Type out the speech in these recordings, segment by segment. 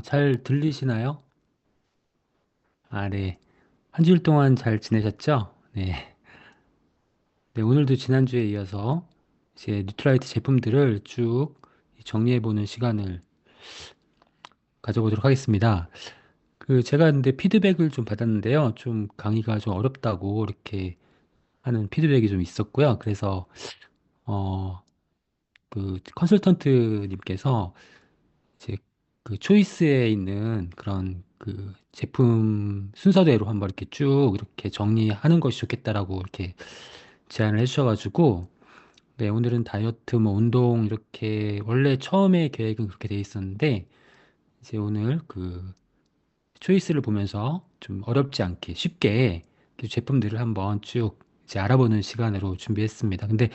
잘 들리시나요? 아, 네. 한 주일 동안 잘 지내셨죠? 네. 네, 오늘도 지난주에 이어서 이제 뉴트라이트 제품들을 쭉 정리해보는 시간을 가져보도록 하겠습니다. 제가 근데 피드백을 좀 받았는데요. 좀 강의가 좀 어렵다고 이렇게 하는 피드백이 좀 있었고요. 그래서, 어, 컨설턴트님께서 이제 초이스에 있는 그런 제품 순서대로 한번 이렇게 쭉 이렇게 정리하는 것이 좋겠다라고 이렇게 제안을 해주셔가지고, 네, 오늘은 다이어트, 뭐, 운동, 이렇게, 원래 처음에 계획은 그렇게 돼 있었는데, 이제 오늘 초이스를 보면서 좀 어렵지 않게 쉽게 그 제품들을 한번 쭉 이제 알아보는 시간으로 준비했습니다. 근데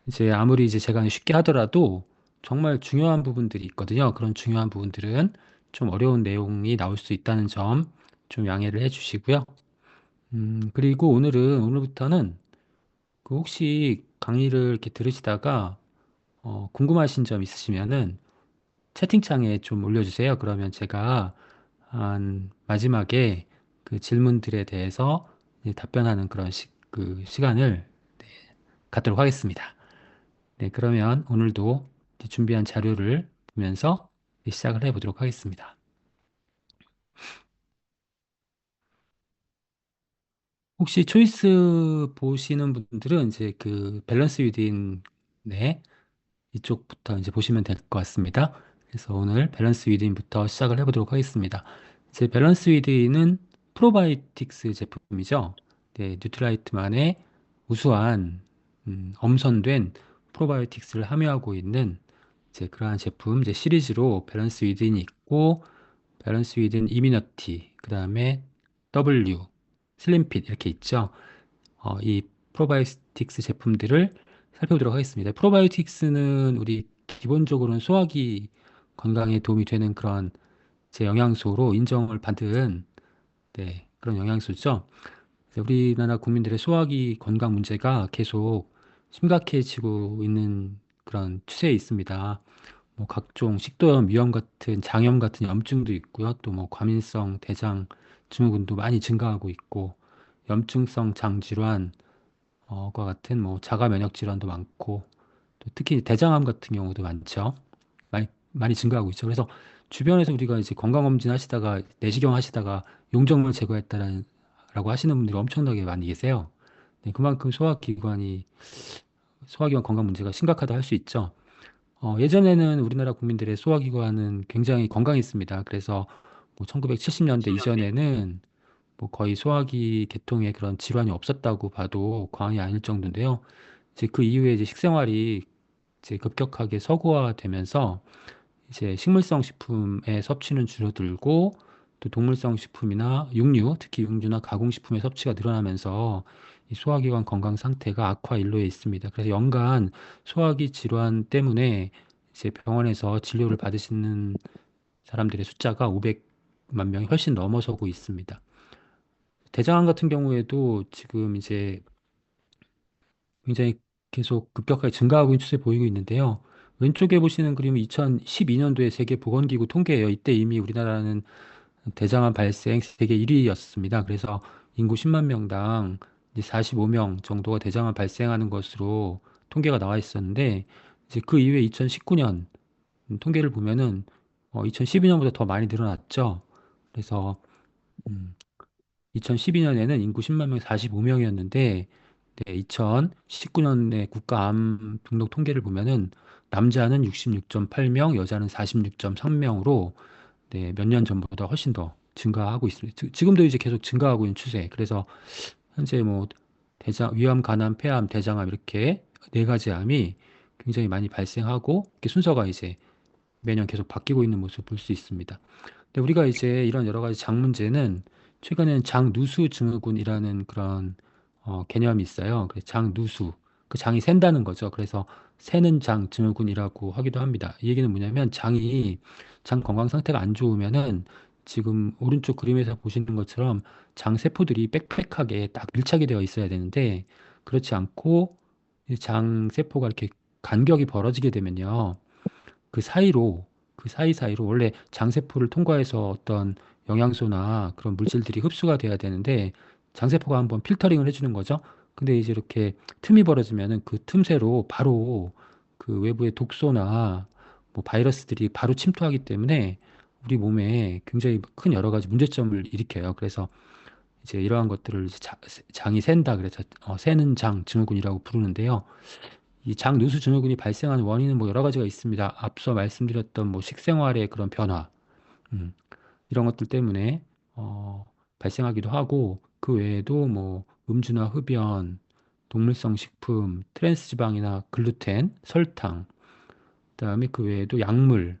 이제 아무리 이제 제가 쉽게 하더라도 정말 중요한 부분들이 있거든요. 그런 중요한 부분들은 좀 어려운 내용이 나올 수 있다는 점 좀 양해를 해 주시고요. 그리고 오늘부터는 혹시 강의를 이렇게 들으시다가 궁금하신 점 있으시면은 채팅창에 좀 올려주세요. 그러면 제가 한 마지막에 그 질문들에 대해서 이제 답변하는 그런 시간을 갖도록 하겠습니다. 네, 그러면 오늘도 이제 준비한 자료를 보면서 시작을 해보도록 하겠습니다. 혹시 초이스 보시는 분들은 이제 밸런스 위드인, 네, 이쪽부터 이제 보시면 될 것 같습니다. 그래서 오늘 밸런스 위드인부터 시작을 해보도록 하겠습니다. 이제 밸런스 위드인은 프로바이오틱스 제품이죠. 네, 뉴트라이트만의 우수한 엄선된 프로바이오틱스를 함유하고 있는 이제 그러한 제품 이제 시리즈로 밸런스 위드인이 있고 밸런스 위든 이뮤너티, 그 다음에 W, 슬림핏 이렇게 있죠. 이 프로바이오틱스 제품들을 살펴보도록 하겠습니다. 프로바이오틱스는 우리 기본적으로는 소화기 건강에 도움이 되는 그런 제 영양소로 인정을 받은 네, 그런 영양소죠. 그래서 우리나라 국민들의 소화기 건강 문제가 계속 심각해지고 있는 그런 추세에 있습니다. 뭐 각종 식도염, 위염 같은 장염 같은 염증도 있고요. 또 뭐 과민성 대장 증후군도 많이 증가하고 있고 염증성 장질환 과 같은 뭐 자가 면역 질환도 많고 또 특히 대장암 같은 경우도 많죠. 많이 증가하고 있죠. 그래서 주변에서 우리가 이제 건강검진 하시다가 내시경 하시다가 용적물 제거했다라는 라고 하시는 분들이 엄청나게 많이 계세요. 네, 그만큼 소화기관 건강 문제가 심각하다 할 수 있죠. 예전에는 우리나라 국민들의 소화기관은 굉장히 건강했습니다. 그래서 뭐 1970년대 이전에는 뭐 거의 소화기 계통에 그런 질환이 없었다고 봐도 과언이 아닐 정도인데요. 이제 그 이후에 이제 식생활이 이제 급격하게 서구화되면서 이제 식물성 식품의 섭취는 줄어들고 또 동물성 식품이나 육류, 특히 육류나 가공식품의 섭취가 늘어나면서 이 소화기관 건강 상태가 악화 일로에 있습니다. 그래서 연간 소화기 질환 때문에 이제 병원에서 진료를 받으시는 사람들의 숫자가 500만 명이 훨씬 넘어서고 있습니다. 대장암 같은 경우에도 지금 이제 굉장히 계속 급격하게 증가하고 있는 추세 보이고 있는데요. 왼쪽에 보시는 그림은 2012년도에 세계보건기구 통계예요. 이때 이미 우리나라는 대장암 발생 세계 1위였습니다. 그래서 인구 10만 명당 이제 45명 정도가 대장암 발생하는 것으로 통계가 나와 있었는데 이제 그 이후에 2019년 통계를 보면은 2012년보다 더 많이 늘어났죠. 그래서 2012년에는 인구 10만 명 45명이었는데 네, 2019년에 국가암 등록 통계를 보면은 남자는 66.8명, 여자는 46.3명으로 네, 몇 년 전보다 훨씬 더 증가하고 있습니다. 지금도 이제 계속 증가하고 있는 추세. 그래서 현재 뭐 위암, 간암, 폐암, 대장암 이렇게 네 가지 암이 굉장히 많이 발생하고 이렇게 순서가 이제 매년 계속 바뀌고 있는 모습을 볼 수 있습니다. 근데 우리가 이제 이런 여러 가지 장 문제는 최근에는 장누수 증후군이라는 그런 개념이 있어요. 그래서 장누수, 그 장이 샌다는 거죠. 그래서 새는 장 증후군이라고 하기도 합니다. 이 얘기는 뭐냐면 장 건강 상태가 안 좋으면은 지금 오른쪽 그림에서 보시는 것처럼 장 세포들이 빽빽하게 딱 밀착이 되어 있어야 되는데 그렇지 않고 이장 세포가 이렇게 간격이 벌어지게 되면요. 그 사이로 그 사이사이로 원래 장세포를 통과해서 어떤 영양소나 그런 물질들이 흡수가 돼야 되는데 장세포가 한번 필터링을 해주는 거죠. 근데 이제 이렇게 틈이 벌어지면은 그 틈새로 바로 그 외부의 독소나 뭐 바이러스들이 바로 침투하기 때문에 우리 몸에 굉장히 큰 여러 가지 문제점을 일으켜요. 그래서 이제 이러한 것들을 이제 장이 샌다 그래서 새는 장 증후군이라고 부르는데요. 이 장 누수 증후군이 발생하는 원인은 뭐 여러 가지가 있습니다. 앞서 말씀드렸던 뭐 식생활의 그런 변화, 음, 이런 것들 때문에 발생하기도 하고 그 외에도 뭐 음주나 흡연, 동물성 식품, 트랜스지방이나 글루텐, 설탕, 그다음에 그 외에도 약물,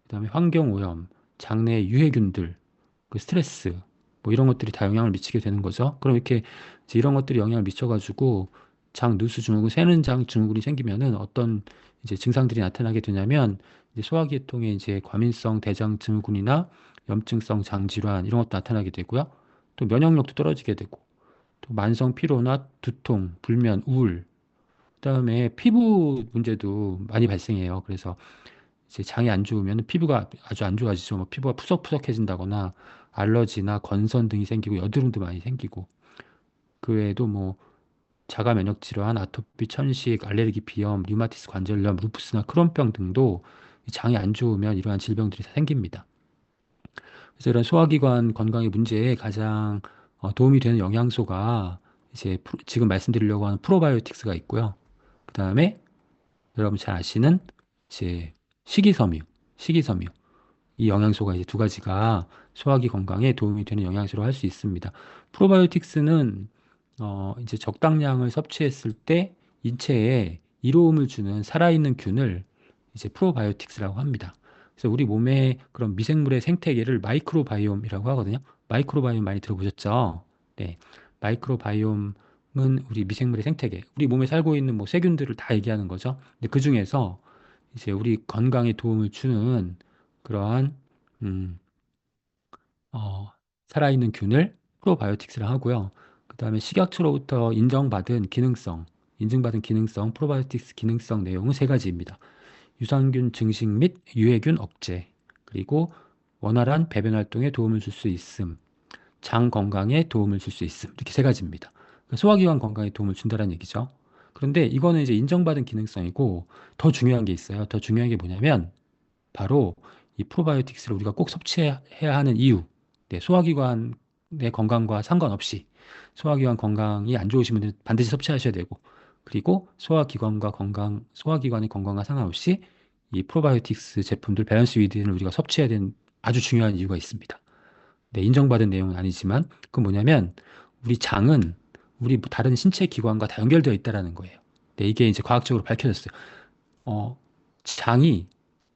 그다음에 환경 오염, 장내 유해균들, 그 스트레스 뭐 이런 것들이 다 영향을 미치게 되는 거죠. 그럼 이렇게 이제 이런 것들이 영향을 미쳐가지고 장 누수 증후군, 새는 장 증후군이 생기면은 어떤 이제 증상들이 나타나게 되냐면 이제 소화기계통의 이제 과민성 대장 증후군이나 염증성 장질환 이런 것도 나타나게 되고요. 또 면역력도 떨어지게 되고 또 만성 피로나 두통, 불면, 우울, 그다음에 피부 문제도 많이 발생해요. 그래서 이제 장이 안 좋으면 피부가 아주 안 좋아지죠. 뭐 피부가 푸석푸석해진다거나 알러지나 건선 등이 생기고 여드름도 많이 생기고 그 외에도 뭐 자가 면역 질환, 아토피, 천식, 알레르기, 비염, 류마티스 관절염, 루푸스나 크론병 등도 이 장이 안 좋으면 이러한 질병들이 다 생깁니다. 그래서 이런 소화기관 건강의 문제에 가장 도움이 되는 영양소가 이제 지금 말씀드리려고 하는 프로바이오틱스가 있고요. 그 다음에 여러분 잘 아시는 이제 식이섬유, 식이섬유. 이 영양소가 이제 두 가지가 소화기 건강에 도움이 되는 영양소로 할 수 있습니다. 프로바이오틱스는 이제 적당량을 섭취했을 때 인체에 이로움을 주는 살아있는 균을 이제 프로바이오틱스라고 합니다. 그래서 우리 몸의 그런 미생물의 생태계를 마이크로바이옴이라고 하거든요. 마이크로바이옴 많이 들어보셨죠? 네. 마이크로바이옴은 우리 미생물의 생태계, 우리 몸에 살고 있는 뭐 세균들을 다 얘기하는 거죠. 근데 그 중에서 이제 우리 건강에 도움을 주는 그러한 음, 어, 살아있는 균을 프로바이오틱스라 하고요. 그 다음에 식약처로부터 인증받은 기능성 프로바이오틱스 기능성 내용은 세 가지입니다. 유산균 증식 및 유해균 억제, 그리고 원활한 배변 활동에 도움을 줄 수 있음, 장 건강에 도움을 줄 수 있음, 이렇게 세 가지입니다. 그러니까 소화기관 건강에 도움을 준다는 얘기죠. 그런데 이거는 이제 인정받은 기능성이고 더 중요한 게 있어요. 더 중요한 게 뭐냐면 바로 이 프로바이오틱스를 우리가 꼭 섭취해야 하는 이유. 네, 소화기관의 건강과 상관없이 소화기관 건강이 안 좋으신 분들은 반드시 섭취하셔야 되고, 그리고 소화기관의 건강과 상관없이 이 프로바이오틱스 제품들 밸런스 위드를 우리가 섭취해야 되는 아주 중요한 이유가 있습니다. 네, 인정받은 내용은 아니지만 그건 뭐냐면 우리 장은 우리 다른 신체 기관과 다 연결되어 있다라는 거예요. 네, 이게 이제 과학적으로 밝혀졌어요. 어, 장이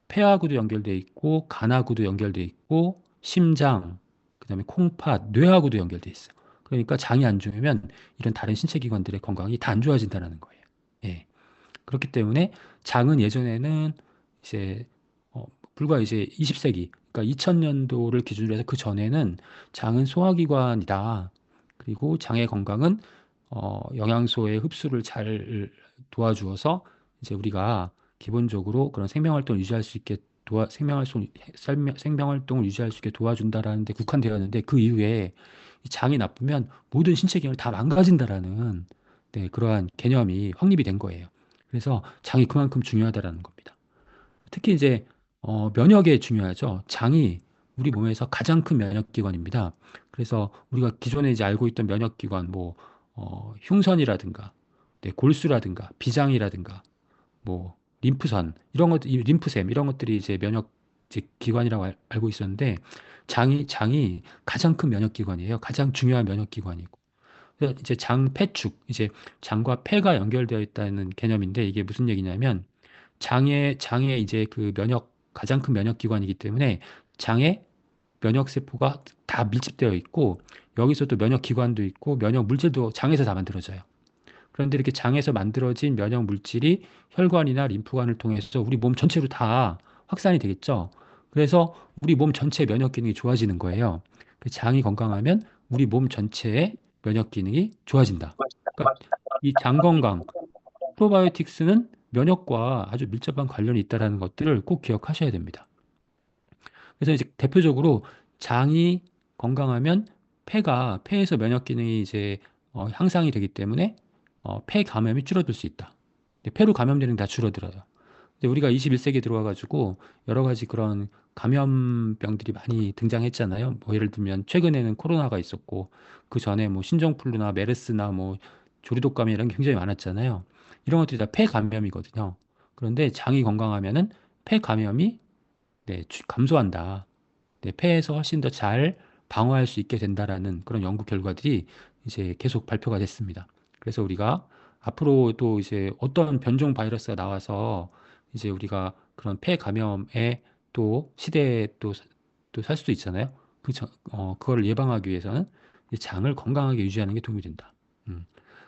폐하고도 연결돼 있고 간하고도 연결돼 있고 심장, 그다음에 콩팥, 뇌하고도 연결돼 있어요. 그러니까 장이 안 좋으면 이런 다른 신체 기관들의 건강이 다 안 좋아진다는 거예요. 예. 그렇기 때문에 장은 예전에는 이제 불과 이제 20세기, 그러니까 2000년도를 기준으로 해서 그 전에는 장은 소화기관이다. 그리고 장의 건강은 영양소의 흡수를 잘 도와주어서 이제 우리가 기본적으로 그런 생명 활동을 유지할 수 있게 생명 활동을 유지할 수 있게 도와준다라는 데 국한되었는데 그 이후에 이 장이 나쁘면 모든 신체 기능을 다 망가진다라는 네, 그러한 개념이 확립이 된 거예요. 그래서 장이 그만큼 중요하다라는 겁니다. 특히 이제 면역에 중요하죠. 장이 우리 몸에서 가장 큰 면역기관입니다. 그래서 우리가 기존에 이제 알고 있던 면역기관, 뭐 흉선이라든가, 네, 골수라든가, 비장이라든가, 뭐 림프선 이런 것, 이 림프샘 이런 것들이 이제 면역 이제 기관이라고 알고 있었는데 장이 가장 큰 면역기관이에요. 가장 중요한 면역기관이고. 그래서 이제 장 폐축, 이제 장과 폐가 연결되어 있다는 개념인데 이게 무슨 얘기냐면 장에 이제 그 가장 큰 면역기관이기 때문에 장에 면역세포가 다 밀집되어 있고 여기서 또 면역기관도 있고 면역 물질도 장에서 다 만들어져요. 그런데 이렇게 장에서 만들어진 면역 물질이 혈관이나 림프관을 통해서 우리 몸 전체로 다 확산이 되겠죠. 그래서 우리 몸 전체 면역 기능이 좋아지는 거예요. 그 장이 건강하면 우리 몸 전체의 면역 기능이 좋아진다. 그러니까 이 장 건강, 프로바이오틱스는 면역과 아주 밀접한 관련이 있다는 것들을 꼭 기억하셔야 됩니다. 그래서 이제 대표적으로 장이 건강하면 폐에서 면역 기능이 이제 향상이 되기 때문에 폐 감염이 줄어들 수 있다. 근데 폐로 감염되는 게 다 줄어들어요. 근데 우리가 21세기에 들어와가지고 여러 가지 그런 감염병들이 많이 등장했잖아요. 뭐 예를 들면 최근에는 코로나가 있었고 그 전에 뭐 신종플루나 메르스나 뭐 조류독감이 이런 게 굉장히 많았잖아요. 이런 것들이 다 폐 감염이거든요. 그런데 장이 건강하면은 폐 감염이 네, 감소한다. 네, 폐에서 훨씬 더 잘 방어할 수 있게 된다라는 그런 연구 결과들이 이제 계속 발표가 됐습니다. 그래서 우리가 앞으로 또 이제 어떤 변종 바이러스가 나와서 이제 우리가 그런 폐 감염에 또 시대에 또 살 수도 있잖아요. 그거를 예방하기 위해서는 이 장을 건강하게 유지하는 게 도움이 된다. 음.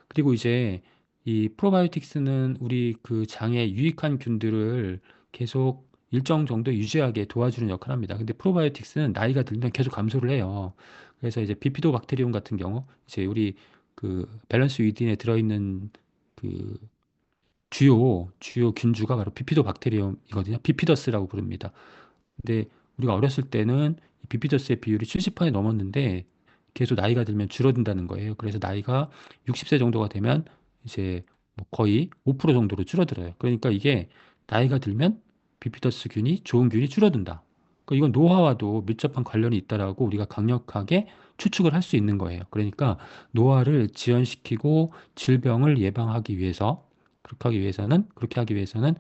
그리고 이제 이 프로바이오틱스는 우리 그 장에 유익한 균들을 계속 일정 정도 유지하게 도와주는 역할을 합니다. 근데 프로바이오틱스는 나이가 들면 계속 감소를 해요. 그래서 이제 비피도박테리움 같은 경우 이제 우리 그 밸런스 위딘에 들어있는 그 주요 균주가 바로 비피도박테리움이거든요. 비피더스라고 부릅니다. 근데 우리가 어렸을 때는 이 비피더스의 비율이 70% 넘었는데 계속 나이가 들면 줄어든다는 거예요. 그래서 나이가 60세 정도가 되면 이제 뭐 거의 5% 정도로 줄어들어요. 그러니까 이게 나이가 들면 비피더스 균이 좋은 균이 줄어든다. 그러니까 이건 노화와도 밀접한 관련이 있다라고 우리가 강력하게 추측을 할 수 있는 거예요. 그러니까 노화를 지연시키고 질병을 예방하기 위해서 그렇게 하기 위해서는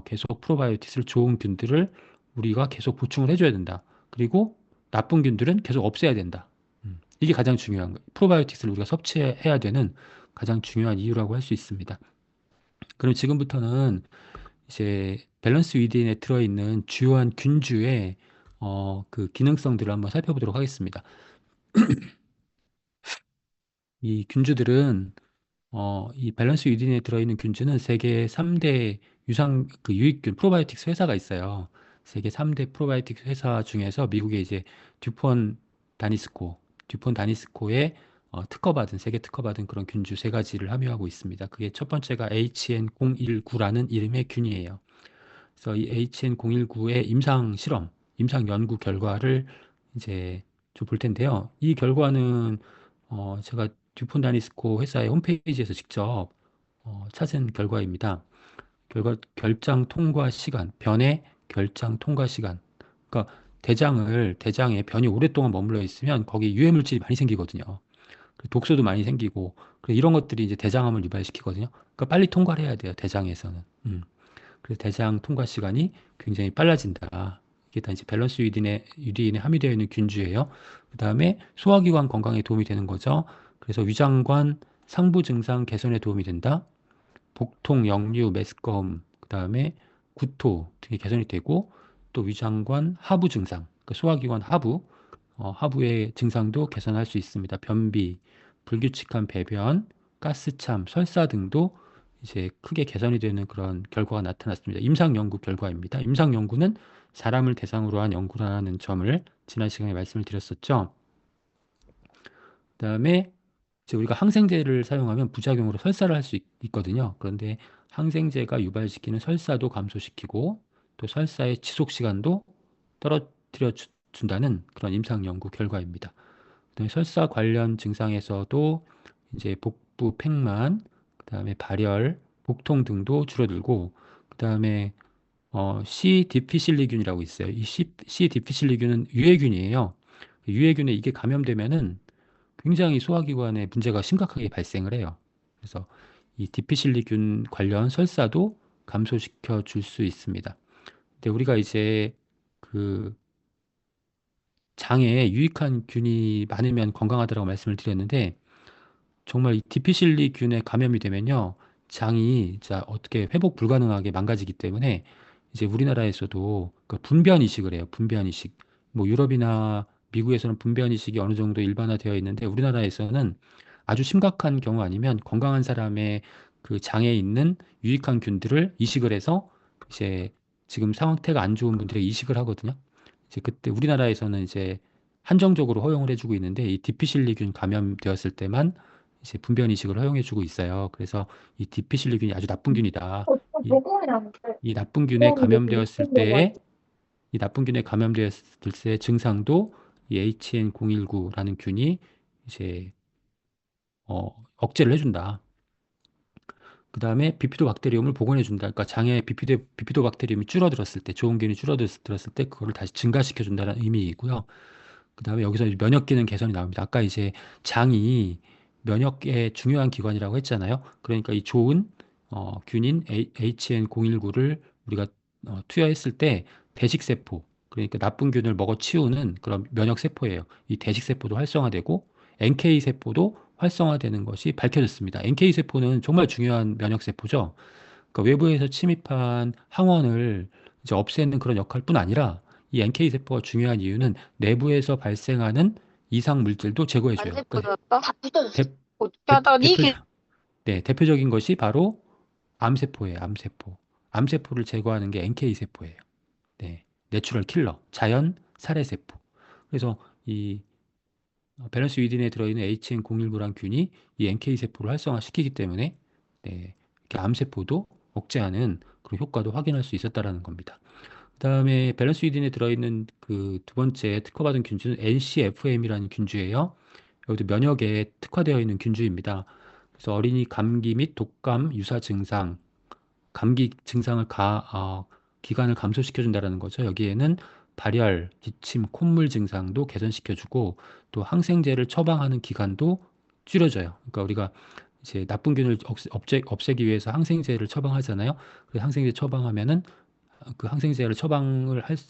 계속 프로바이오틱스를 좋은 균들을 우리가 계속 보충을 해줘야 된다. 그리고 나쁜 균들은 계속 없애야 된다. 이게 가장 중요한 거예요. 프로바이오틱스를 우리가 섭취해야 되는 가장 중요한 이유라고 할 수 있습니다. 그럼 지금부터는 이제 밸런스 위드인에 들어있는 주요한 균주의 그 기능성들을 한번 살펴보도록 하겠습니다. 이 균주들은 이 밸런스 유딘에 들어있는 균주는 세계 3대 유익균 프로바이오틱스 회사가 있어요. 세계 3대 프로바이오틱스 회사 중에서 미국의 이제 듀폰 듀폰 다니스코의 세계 특허받은 그런 균주 세 가지를 함유하고 있습니다. 그게 첫 번째가 HN019라는 이름의 균이에요. 그래서 이 HN019의 임상 연구 결과를 이제 좀 볼 텐데요. 이 결과는 제가 듀폰 다니스코 회사의 홈페이지에서 직접 찾은 결과입니다. 변의 결장 통과 시간. 그러니까 대장에 변이 오랫동안 머물러 있으면 거기 유해 물질이 많이 생기거든요. 독소도 많이 생기고 이런 것들이 이제 대장암을 유발시키거든요. 그러니까 빨리 통과를 해야 돼요. 대장에서는. 그래서 대장 통과 시간이 굉장히 빨라진다. 이게 다 이제 밸런스 유디인에 함유되어 있는 균주예요. 그 다음에 소화기관 건강에 도움이 되는 거죠. 그래서 위장관 상부 증상 개선에 도움이 된다. 복통, 역류, 메스꺼움, 그 다음에 구토 등이 개선이 되고 또 위장관 하부 증상, 그 소화기관 하부의 증상도 개선할 수 있습니다. 변비, 불규칙한 배변, 가스참, 설사 등도 이제 크게 개선이 되는 그런 결과가 나타났습니다. 임상 연구 결과입니다. 임상 연구는 사람을 대상으로 한 연구라는 점을 지난 시간에 말씀을 드렸었죠. 그다음에 이제 우리가 항생제를 사용하면 부작용으로 설사를 할 수 있거든요. 그런데 항생제가 유발시키는 설사도 감소시키고 또 설사의 지속 시간도 떨어뜨려 준다는 그런 임상 연구 결과입니다. 그다음에 설사 관련 증상에서도 이제 복부 팽만, 그다음에 발열, 복통 등도 줄어들고, 그다음에 C 디피실리균이라고 있어요. 이 C 디피실리균은 유해균이에요. 유해균에 이게 감염되면은 굉장히 소화기관에 문제가 심각하게 발생을 해요. 그래서 이 디피실리균 관련 설사도 감소시켜 줄 수 있습니다. 근데 우리가 이제 그 장에 유익한 균이 많으면 건강하다라고 말씀을 드렸는데 정말 이 디피실리균에 감염이 되면요. 장이 자 어떻게 회복 불가능하게 망가지기 때문에 이제 우리나라에서도 그 분변 이식을 해요. 분변 이식. 뭐 유럽이나 미국에서는 분변 이식이 어느 정도 일반화되어 있는데 우리나라에서는 아주 심각한 경우 아니면 건강한 사람의 그 장에 있는 유익한 균들을 이식을 해서 이제 지금 상태가 안 좋은 분들의 이식을 하거든요. 이제 그때 우리나라에서는 이제 한정적으로 허용을 해주고 있는데 이 디피실리균 감염되었을 때만 이제 분변 이식을 허용해주고 있어요. 그래서 이 디피실리균이 아주 나쁜 균이다. 이, 이 나쁜 균에 감염되었을 때에 이 나쁜 균에 감염되었을 때 증상도 이 HN019라는 균이 이제 억제를 해준다. 그 다음에 비피도박테리움을 복원해준다. 그러니까 장에 비피도박테리움이 줄어들었을 때, 좋은 균이 줄어들었을 때 그거를 다시 증가시켜준다는 의미이고요. 그 다음에 여기서 면역 기능 개선이 나옵니다. 아까 이제 장이 면역의 중요한 기관이라고 했잖아요. 그러니까 이 좋은 균인 HN019를 우리가 투여했을 때 대식세포, 그러니까 나쁜 균을 먹어 치우는 그런 면역세포예요. 이 대식세포도 활성화되고 NK세포도 활성화되는 것이 밝혀졌습니다. NK세포는 정말 중요한 면역세포죠. 그러니까 외부에서 침입한 항원을 이제 없애는 그런 역할뿐 아니라 이 NK세포가 중요한 이유는 내부에서 발생하는 이상 물질도 제거해줘요. 그러니까 안세포였다? 다 부서졌어. 대, 어떻게 대, 하다니? 대표, 네, 대표적인 것이 바로 암세포예요. 암세포. 암세포를 제거하는 게 NK세포예요. 네, 내추럴 킬러, 자연 살해세포. 그래서 이 밸런스 위딘에 들어있는 HN019란 균이 이 NK세포를 활성화시키기 때문에 네, 이렇게 암세포도 억제하는 그런 효과도 확인할 수 있었다라는 겁니다. 그다음에 밸런스 위딘에 들어있는 그 두 번째 특허받은 균주는 NCFM이라는 균주예요. 여기도 면역에 특화되어 있는 균주입니다. 그래서 어린이 감기 및 독감 유사 증상, 감기 증상을 기간을 감소시켜준다는 거죠. 여기에는 발열, 기침, 콧물 증상도 개선시켜주고 또 항생제를 처방하는 기간도 줄여져요. 그러니까 우리가 이제 나쁜 균을 없애기 위해서 항생제를 처방하잖아요. 그 항생제 처방하면은 그 항생제를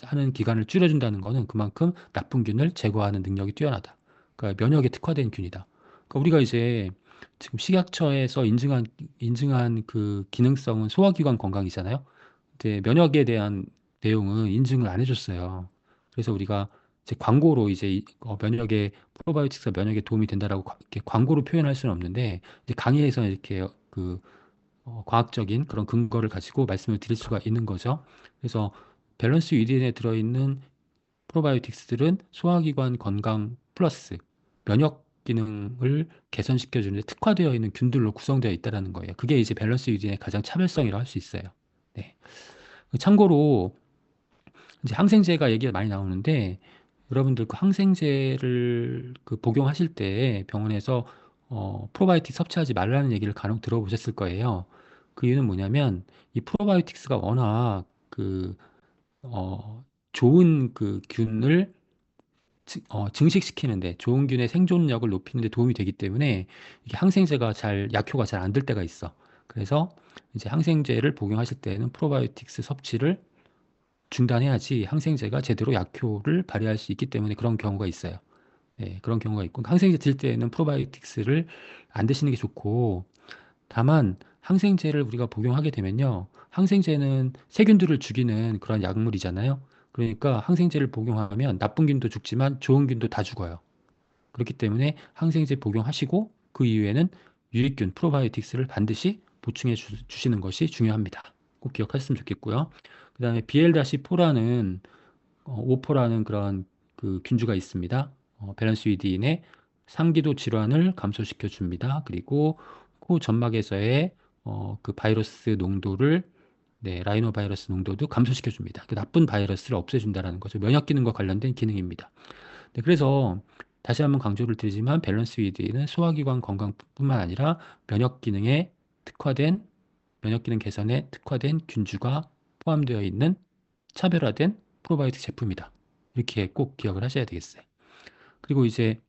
하는 기간을 줄여준다는 거는 그만큼 나쁜 균을 제거하는 능력이 뛰어나다. 그러니까 면역에 특화된 균이다. 그러니까 우리가 이제 지금 식약처에서 인증한 그 기능성은 소화기관 건강이잖아요. 근데 면역에 대한 내용은 인증을 안 해줬어요. 그래서 우리가 이제 광고로 이제 면역에 프로바이오틱스가 면역에 도움이 된다라고 이렇게 광고로 표현할 수는 없는데 이제 강의에서 이렇게 그 과학적인 그런 근거를 가지고 말씀을 드릴 수가 있는 거죠. 그래서 밸런스 위딘에 들어있는 프로바이오틱스들은 소화기관 건강 플러스 면역 기능을 개선시켜주는 데 특화되어 있는 균들로 구성되어 있다는 거예요. 그게 이제 밸런스 위딘의 가장 차별성이라고 할 수 있어요. 네. 참고로 이제 항생제가 얘기가 많이 나오는데 여러분들 그 항생제를 그 복용하실 때 병원에서 프로바이오틱 섭취하지 말라는 얘기를 간혹 들어보셨을 거예요. 그 이유는 뭐냐면 이 프로바이오틱스가 워낙 그 좋은 그 균을 증식시키는데 좋은 균의 생존력을 높이는 데 도움이 되기 때문에 이게 항생제가 약효가 잘 안 될 때가 있어. 그래서 이제 항생제를 복용하실 때는 프로바이오틱스 섭취를 중단해야지 항생제가 제대로 약효를 발휘할 수 있기 때문에 그런 경우가 있어요. 네, 그런 경우가 있고 항생제 들 때는 프로바이오틱스를 안 드시는 게 좋고 다만 항생제를 우리가 복용하게 되면요. 항생제는 세균들을 죽이는 그런 약물이잖아요. 그러니까 항생제를 복용하면 나쁜 균도 죽지만 좋은 균도 다 죽어요. 그렇기 때문에 항생제 복용하시고 그 이후에는 유익균 프로바이오틱스를 반드시 보충해 주시는 것이 중요합니다. 꼭 기억하셨으면 좋겠고요. 그다음에 BL-4라는 오포라는 그런 그 균주가 있습니다. 밸런스 위디인의 상기도 질환을 감소시켜 줍니다. 그리고 코 점막에서의 그 바이러스 농도를 라이노 바이러스 농도도 감소시켜 줍니다. 그 나쁜 바이러스를 없애준다는 거죠. 면역 기능과 관련된 기능입니다. 네, 그래서 다시 한번 강조를 드리지만 밸런스 위드는 소화기관 건강뿐만 아니라 면역 기능에 특화된 면역 기능 개선에 특화된 균주가 포함되어 있는 차별화된 프로바이오틱 제품이다. 이렇게 꼭 기억을 하셔야 되겠어요. 그리고 이제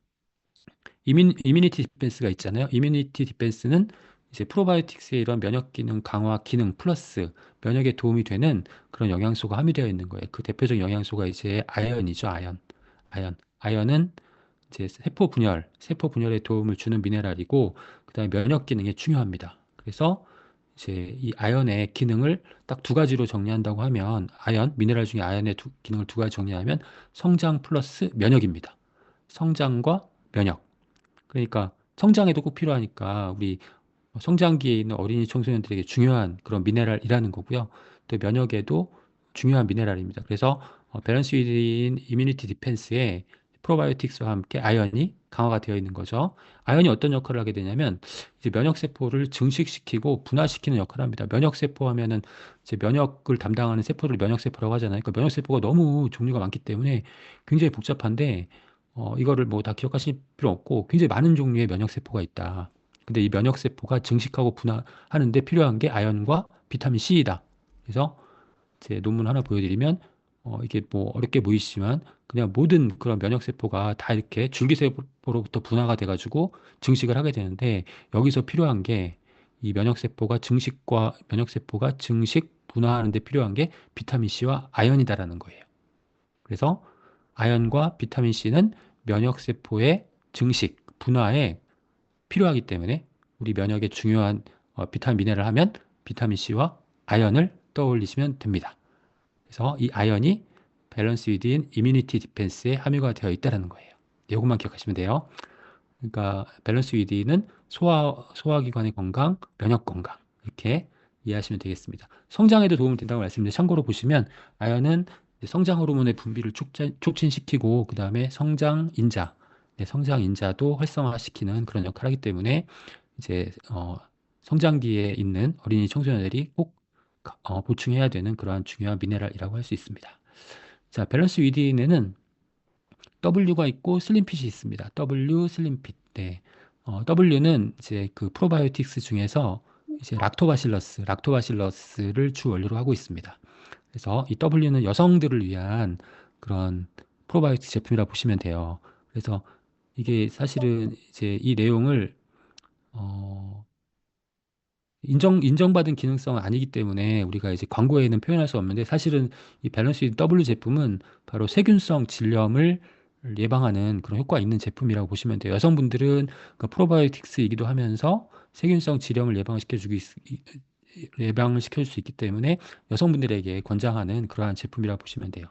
이뮤니티 디펜스가 있잖아요. 이뮤니티 디펜스는 이제 프로바이오틱스의 이런 면역 기능 강화 기능 플러스 면역에 도움이 되는 그런 영양소가 함유되어 있는 거예요. 그 대표적인 영양소가 이제 아연이죠, 아연. 아연은 이제 세포 분열에 도움을 주는 미네랄이고, 그다음에 면역 기능에 중요합니다. 그래서 이제 이 아연의 기능을 딱 두 가지로 정리한다고 하면, 미네랄 중에 아연의 기능을 두 가지 정리하면 성장 플러스 면역입니다. 성장과 면역. 그러니까 성장에도 꼭 필요하니까 우리 성장기에 있는 어린이 청소년들에게 중요한 그런 미네랄이라는 거고요. 또 면역에도 중요한 미네랄입니다. 그래서 밸런스 위인 이뮤니티 디펜스에 프로바이오틱스와 함께 아연이 강화가 되어 있는 거죠. 아연이 어떤 역할을 하게 되냐면 이제 면역세포를 증식시키고 분화시키는 역할을 합니다. 면역세포 하면은 이제 면역을 담당하는 세포를 면역세포라고 하잖아요. 그러니까 면역세포가 너무 종류가 많기 때문에 굉장히 복잡한데 이거를 뭐 다 기억하실 필요 없고 굉장히 많은 종류의 면역세포가 있다. 근데 이 면역세포가 증식하고 분화하는데 필요한 게 아연과 비타민 C이다. 그래서 제 논문 하나 보여드리면 이게 뭐 어렵게 보이시지만 그냥 모든 그런 면역세포가 다 이렇게 줄기세포로부터 분화가 돼가지고 증식을 하게 되는데 여기서 필요한 게 이 면역세포가 증식 분화하는 데 필요한 게 비타민 C와 아연이다라는 거예요. 그래서 아연과 비타민 C는 면역세포의 증식 분화에 필요하기 때문에 우리 면역에 중요한 비타민 미네랄 하면 비타민 C와 아연을 떠올리시면 됩니다. 그래서 이 아연이 밸런스 위드인 이뮤니티 디펜스에 함유가 되어 있다는 거예요. 이것만 기억하시면 돼요. 그러니까 밸런스 위드인은 소화기관의 건강, 면역 건강 이렇게 이해하시면 되겠습니다. 성장에도 도움이 된다고 말씀드렸는데 참고로 보시면 아연은 성장 호르몬의 분비를 촉진시키고 그 다음에 성장 인자, 성장 인자도 활성화시키는 그런 역할을 하기 때문에 이제 성장기에 있는 어린이 청소년들이 꼭 보충해야 되는 그러한 중요한 미네랄이라고 할 수 있습니다. 자, 밸런스 위딘에는 W가 있고 슬림핏이 있습니다. W 슬림핏. 네. W는 이제 그 프로바이오틱스 중에서 이제 락토바실러스를 주 원료로 하고 있습니다. 그래서 이 W는 여성들을 위한 그런 프로바이오틱 제품이라 보시면 돼요. 그래서 이게 사실은 이제 이 내용을 어, 인정받은 기능성은 아니기 때문에 우리가 이제 광고에는 표현할 수 없는데 사실은 이 밸런스 W 제품은 바로 세균성 질염을 예방하는 그런 효과 있는 제품이라고 보시면 돼요. 여성분들은 그 프로바이오틱스이기도 하면서 세균성 질염을 예방을 시켜줄 수 있기 때문에 여성분들에게 권장하는 그러한 제품이라고 보시면 돼요.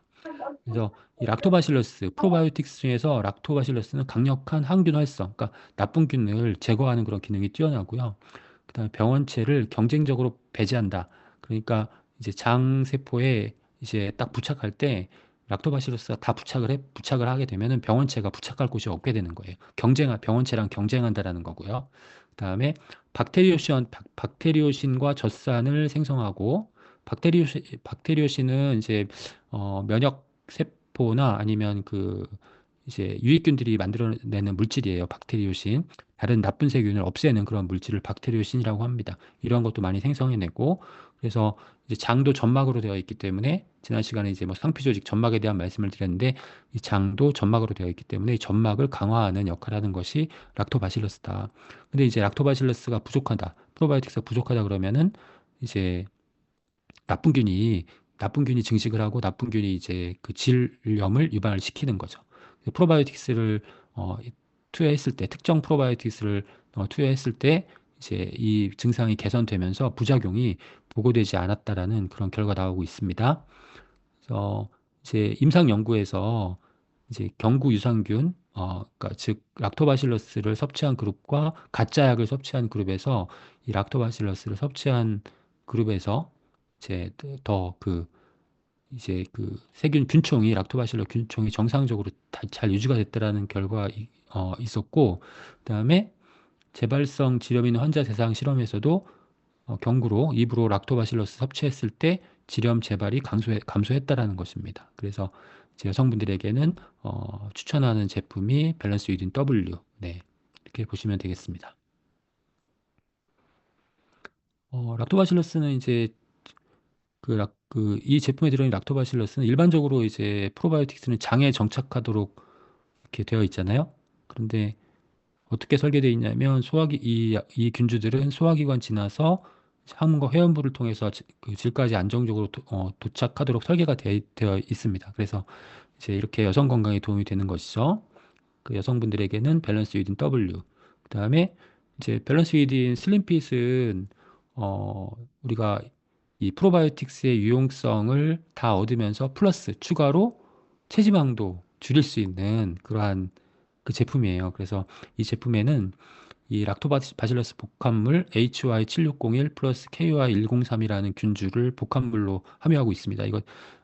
그래서 이 락토바실러스, 프로바이오틱스 중에서 락토바실러스는 강력한 항균 활성, 그러니까 나쁜 균을 제거하는 그런 기능이 뛰어나고요. 그다음에 병원체를 경쟁적으로 배제한다. 그러니까 이제 장 세포에 이제 딱 부착할 때 락토바시러스가 다 부착을 하게 되면은 병원체가 부착할 곳이 없게 되는 거예요. 병원체랑 경쟁한다라는 거고요. 그다음에 박테리오신과 젖산을 생성하고 박테리오신은 이제 면역 세포나 아니면 그 이제 유익균들이 만들어내는 물질이에요. 박테리오신. 다른 나쁜 세균을 없애는 그런 물질을 박테리오신이라고 합니다. 이런 것도 많이 생성해내고 그래서 이제 장도 점막으로 되어 있기 때문에 지난 시간에 이제 뭐 상피조직 점막에 대한 말씀을 드렸는데 이 장도 점막으로 되어 있기 때문에 이 점막을 강화하는 역할을 하는 것이 락토바실러스다. 근데 이제 락토바실러스가 부족하다. 프로바이오틱스가 부족하다 그러면은 이제 나쁜 균이 나쁜 균이 증식을 하고 나쁜 균이 이제 그 질염을 유발을 시키는 거죠. 프로바이오틱스를 어, 투여했을 때 특정 프로바이오틱스를 투여했을 때 이제 이 증상이 개선되면서 부작용이 보고되지 않았다라는 그런 결과가 나오고 있습니다. 그래서 이제 임상 연구에서 이제 경구 유산균, 그러니까 즉 락토바실러스를 섭취한 그룹과 가짜 약을 섭취한 그룹에서 이 락토바실러스를 섭취한 그룹에서 이제 더 그 이제 그 세균 균총이 락토바실러 균총이 정상적으로 잘 유지가 됐다라는 결과 있었고 그다음에 재발성 질염 있는 환자 대상 실험에서도 경구로 입으로 락토바실러스 섭취했을 때 질염 재발이 감소했다라는 것입니다. 그래서 이제 여성분들에게는 추천하는 제품이 밸런스 위딘 W. 네, 이렇게 보시면 되겠습니다. 락토바실러스는 이제 이 제품에 들어있는 락토바실러스는 일반적으로 이제 프로바이오틱스는 장에 정착하도록 이렇게 되어 있잖아요. 그런데 어떻게 설계되어 있냐면 이 균주들은 소화기관 지나서 항문과 회원부를 통해서 그 질까지 안정적으로 도착하도록 설계가 되어 있습니다. 그래서 이제 이렇게 여성 건강에 도움이 되는 것이죠. 그 여성분들에게는 밸런스 위딘 W. 그다음에 이제 밸런스 위딘 슬림핏은 어, 우리가 이 프로바이오틱스의 유용성을 다 얻으면서 플러스 추가로 체지방도 줄일 수 있는 그러한 그 제품이에요. 그래서 이 제품에는 이 락토바실러스 복합물 HY7601 플러스 KY103이라는 균주를 복합물로 함유하고 있습니다. 이거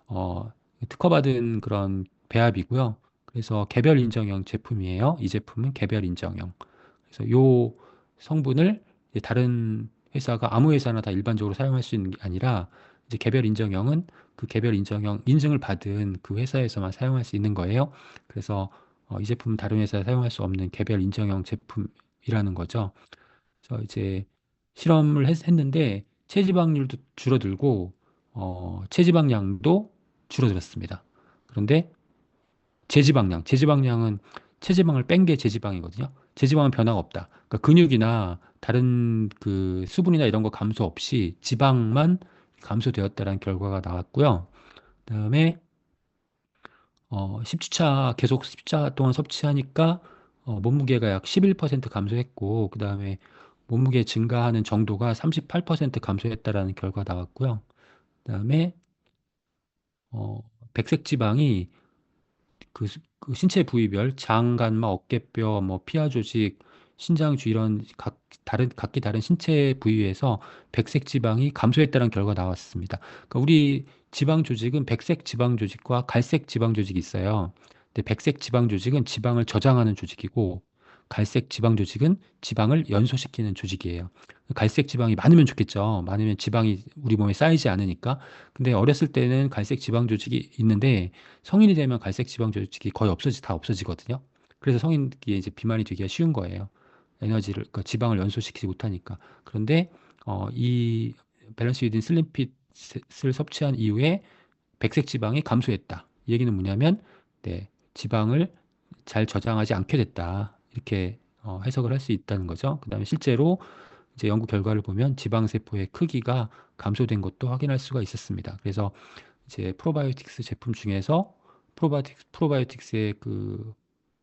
어, 특허받은 그런 배합이고요. 그래서 개별 인정형 제품이에요. 이 제품은 개별 인정형. 그래서 요 성분을 이제 다른 회사가 아무 회사나 다 일반적으로 사용할 수 있는 게 아니라 이제 개별 인정형은 그 개별 인정형 인증을 받은 그 회사에서만 사용할 수 있는 거예요. 그래서 이 제품은 다른 회사에 사용할 수 없는 개별 인정형 제품이라는 거죠. 그래서 이제 실험을 했는데 체지방률도 줄어들고 체지방량도 줄어들었습니다. 그런데 제지방량은 체지방을 뺀 게 제지방이거든요. 제지방은 변화가 없다. 그러니까 근육이나 다른 그 수분이나 이런 거 감소 없이 지방만 감소되었다는 결과가 나왔고요. 그다음에 10주차 계속 10차 동안 섭취하니까 몸무게가 약 11% 감소했고 그다음에 몸무게 증가하는 정도가 38% 감소했다라는 결과가 나왔고요. 그다음에 어, 백색 지방이 그 신체 부위별 장, 간막, 어깨뼈, 뭐 피하 조직, 신장주 이런 각기 다른 신체 부위에서 백색 지방이 감소했다는 결과가 나왔습니다. 그러니까 우리 지방 조직은 백색 지방 조직과 갈색 지방 조직이 있어요. 근데 백색 지방 조직은 지방을 저장하는 조직이고 갈색 지방 조직은 지방을 연소시키는 조직이에요. 갈색 지방이 많으면 좋겠죠. 많으면 지방이 우리 몸에 쌓이지 않으니까. 근데 어렸을 때는 갈색 지방 조직이 있는데 성인이 되면 갈색 지방 조직이 거의 다 없어지거든요. 그래서 성인이 이제 비만이 되기가 쉬운 거예요. 그러니까 지방을 연소시키지 못하니까. 그런데 이 밸런스 위든 슬림핏을 섭취한 이후에 백색 지방이 감소했다. 이 얘기는 뭐냐면, 네, 지방을 잘 저장하지 않게 됐다. 이렇게 해석을 할 수 있다는 거죠. 그다음에 실제로 이제 연구 결과를 보면 지방세포의 크기가 감소된 것도 확인할 수가 있었습니다. 그래서 이제 프로바이오틱스 제품 중에서 프로바이오틱스의 그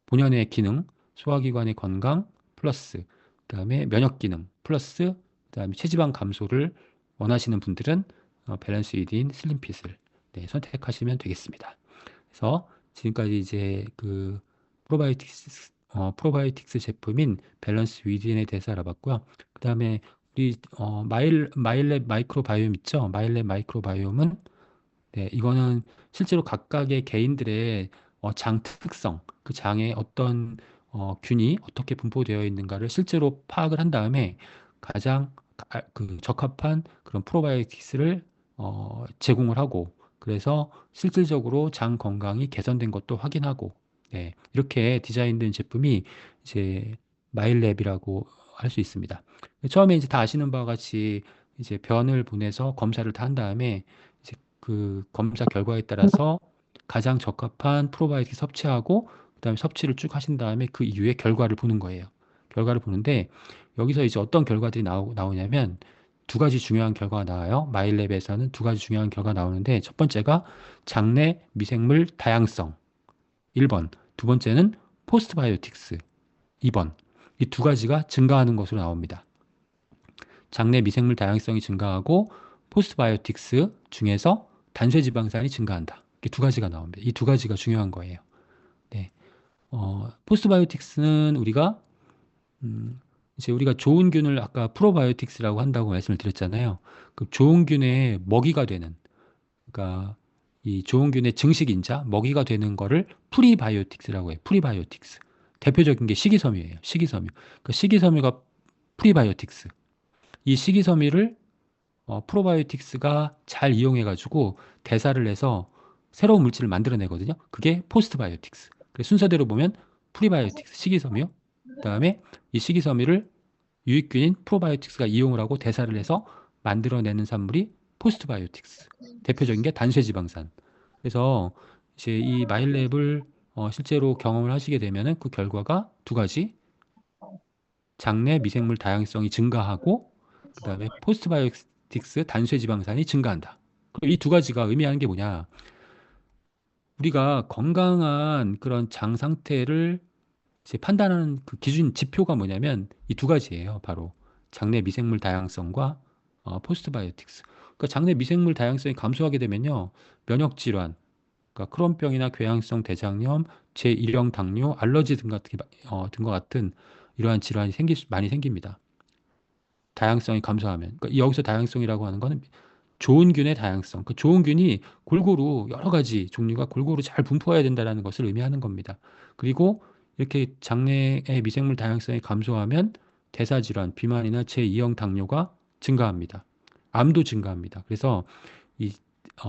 본연의 기능, 소화기관의 건강 플러스 그다음에 면역 기능 플러스 그다음에 체지방 감소를 원하시는 분들은 밸런스 위드인 슬림핏을 네, 선택하시면 되겠습니다. 그래서 지금까지 이제 그 프로바이오틱스 제품인 밸런스 위드인에 대해서 알아봤고요. 그다음에 우리 마일랩 마이크로바이옴 있죠? 마일랩 마이크로바이옴은 네, 이거는 실제로 각각의 개인들의 장 특성, 그 장에 어떤 균이 어떻게 분포되어 있는가를 실제로 파악을 한 다음에 가장 그 적합한 그런 프로바이오틱스를 제공을 하고 그래서 실질적으로 장 건강이 개선된 것도 확인하고 네, 이렇게 디자인된 제품이 이제 마일랩이라고 할 수 있습니다. 처음에 이제 다 아시는 바와 같이 이제 변을 보내서 검사를 다 한 다음에 이제 그 검사 결과에 따라서 가장 적합한 프로바이오틱 섭취하고 그다음에 섭취를 쭉 하신 다음에 그 이후에 결과를 보는 거예요. 결과를 보는데 여기서 이제 어떤 결과들이 나오냐면 두 가지 중요한 결과가 나와요. 마일랩에서는 두 가지 중요한 결과가 나오는데 첫 번째가 장내 미생물 다양성 1번, 두 번째는 포스트바이오틱스 2번. 이 두 가지가 증가하는 것으로 나옵니다. 장내 미생물 다양성이 증가하고 포스트바이오틱스 중에서 단쇄지방산이 증가한다. 이렇게 두 가지가 나옵니다. 이 두 가지가 중요한 거예요. 네. 포스트바이오틱스는 음, 이제 우리가 좋은 균을 아까 프로바이오틱스라고 한다고 말씀을 드렸잖아요. 그 좋은 균의 먹이가 되는, 그러니까 이 좋은 균의 증식 인자, 먹이가 되는 거를 프리바이오틱스라고 해요. 프리바이오틱스. 대표적인 게 식이섬유예요. 식이섬유. 그 식이섬유가 프리바이오틱스. 이 식이섬유를 프로바이오틱스가 잘 이용해가지고 대사를 해서 새로운 물질을 만들어내거든요. 그게 포스트바이오틱스. 그래서 순서대로 보면 프리바이오틱스, 식이섬유. 그다음에 이 식이섬유를 유익균인 프로바이오틱스가 이용을 하고 대사를 해서 만들어내는 산물이 포스트바이오틱스. 대표적인 게 단쇄지방산. 그래서 이제 이 마일랩을 실제로 경험을 하시게 되면은 그 결과가 두 가지. 장내 미생물 다양성이 증가하고 그다음에 포스트바이오틱스 단쇄지방산이 증가한다. 이 두 가지가 의미하는 게 뭐냐? 우리가 건강한 그런 장 상태를 이제 판단하는 그 기준 지표가 뭐냐면 이 두 가지예요. 바로 장내 미생물 다양성과 포스트바이오틱스. 그러니까 장내 미생물 다양성이 감소하게 되면요. 면역 질환, 그러니까 크론병이나 궤양성 대장염, 제1형 당뇨, 알러지 등과 같은 이러한 질환이 많이 생깁니다. 다양성이 감소하면. 그러니까 여기서 다양성이라고 하는 거는 좋은 균의 다양성. 그 좋은 균이 골고루 여러 가지 종류가 골고루 잘 분포해야 된다는 것을 의미하는 겁니다. 그리고 이렇게 장내의 미생물 다양성이 감소하면 대사질환, 비만이나 제2형 당뇨가 증가합니다. 암도 증가합니다. 그래서 이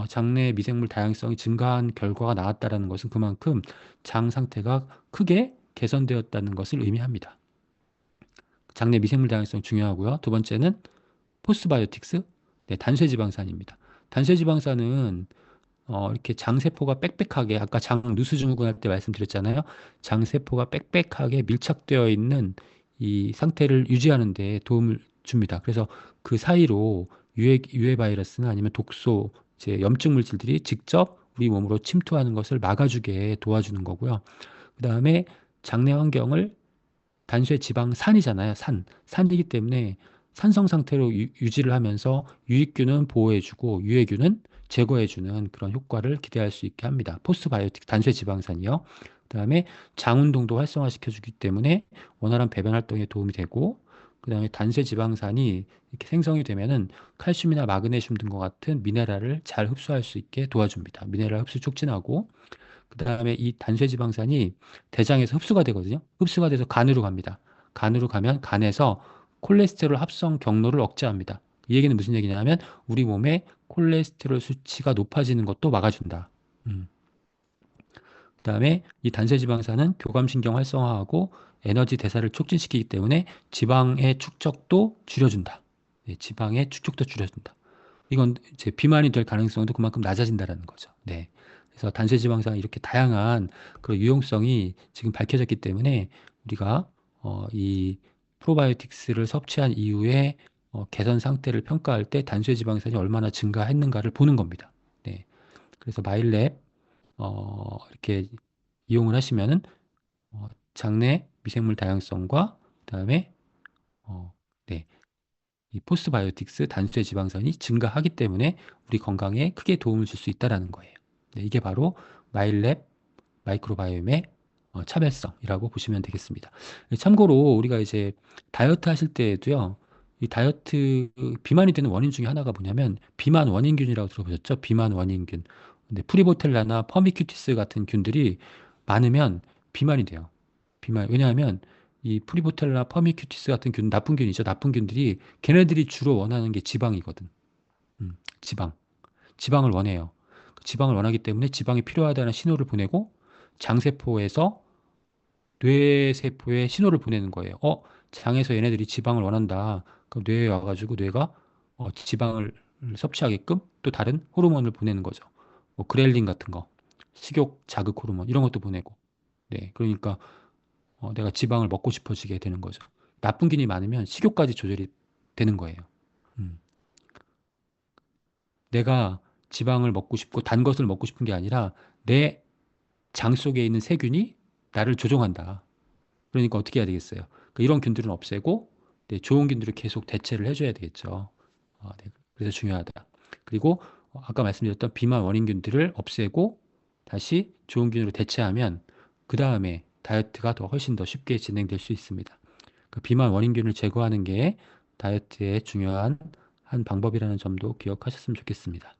장내 미생물 다양성이 증가한 결과가 나왔다라는 것은 그만큼 장 상태가 크게 개선되었다는 것을 의미합니다. 장내 미생물 다양성 중요하고요. 두 번째는 포스바이오틱스, 네, 단sve지방산입니다. 단sve지방산은 이렇게 장세포가 빽빽하게 아까 장 누수증후군 할 때 말씀드렸잖아요. 장세포가 빽빽하게 밀착되어 있는 이 상태를 유지하는 데 도움을 줍니다. 그래서 그 사이로 유해 바이러스나 아니면 독소, 이제 염증 물질들이 직접 우리 몸으로 침투하는 것을 막아주게 도와주는 거고요. 그다음에 장내 환경을 단수의 지방산이잖아요. 산이기 때문에 산성 상태로 유지를 하면서 유익균은 보호해주고 유해균은 제거해주는 그런 효과를 기대할 수 있게 합니다. 포스바이오틱 단수의 지방산이요. 그다음에 장 운동도 활성화시켜주기 때문에 원활한 배변 활동에 도움이 되고, 그다음에 단수의 지방산이 이렇게 생성이 되면은 칼슘이나 마그네슘 등과 같은 미네랄을 잘 흡수할 수 있게 도와줍니다. 미네랄 흡수 촉진하고, 그다음에 이 단쇄지방산이 대장에서 흡수가 되거든요. 흡수가 돼서 간으로 갑니다. 간으로 가면 간에서 콜레스테롤 합성 경로를 억제합니다. 이 얘기는 무슨 얘기냐면 우리 몸에 콜레스테롤 수치가 높아지는 것도 막아준다. 음. 그다음에 이 단쇄지방산은 교감신경 활성화하고 에너지 대사를 촉진시키기 때문에 지방의 축적도 줄여준다. 네, 지방의 축적도 줄여준다. 이건 이제 비만이 될 가능성도 그만큼 낮아진다라는 거죠. 네. 그래서 단세지방산 이렇게 다양한 그런 유용성이 지금 밝혀졌기 때문에 우리가 이 프로바이오틱스를 섭취한 이후에 개선 상태를 평가할 때 단세지방산이 얼마나 증가했는가를 보는 겁니다. 네. 그래서 마일랩 이렇게 이용을 하시면은 장내 미생물 다양성과 그다음에 어, 네. 이 포스바이오틱스 단수의 지방산이 증가하기 때문에 우리 건강에 크게 도움을 줄 수 있다라는 거예요. 네, 이게 바로 마일랩 마이크로바이옴의 차별성이라고 보시면 되겠습니다. 참고로 우리가 이제 다이어트 하실 때에도요, 이 다이어트 비만이 되는 원인 중에 하나가 뭐냐면 비만 원인균이라고 들어보셨죠? 비만 원인균. 근데 프리보텔라나 퍼미큐티스 같은 균들이 많으면 비만이 돼요. 왜냐하면 이 프리보텔라 퍼미큐티스 같은 균, 나쁜 균이죠. 나쁜 균들이 걔네들이 주로 원하는 게 지방이거든. 지방. 지방을 원해요. 그 지방을 원하기 때문에 지방이 필요하다는 신호를 보내고 장세포에서 뇌세포에 신호를 보내는 거예요. 장에서 얘네들이 지방을 원한다. 그럼 뇌에 와가지고 뇌가 지방을 섭취하게끔 또 다른 호르몬을 보내는 거죠. 뭐 그렐린 같은 거, 식욕 자극 호르몬 이런 것도 보내고. 네, 그러니까 내가 지방을 먹고 싶어지게 되는 거죠. 나쁜 균이 많으면 식욕까지 조절이 되는 거예요. 음. 내가 지방을 먹고 싶고 단 것을 먹고 싶은 게 아니라 내 장 속에 있는 세균이 나를 조종한다. 그러니까 어떻게 해야 되겠어요? 이런 균들은 없애고 네, 좋은 균들을 계속 대체를 해줘야 되겠죠. 네, 그래서 중요하다. 그리고 아까 말씀드렸던 비만 원인균들을 없애고 다시 좋은 균으로 대체하면 그 다음에 다이어트가 더 훨씬 더 쉽게 진행될 수 있습니다. 그 비만 원인균을 제거하는 게 다이어트의 중요한 한 방법이라는 점도 기억하셨으면 좋겠습니다.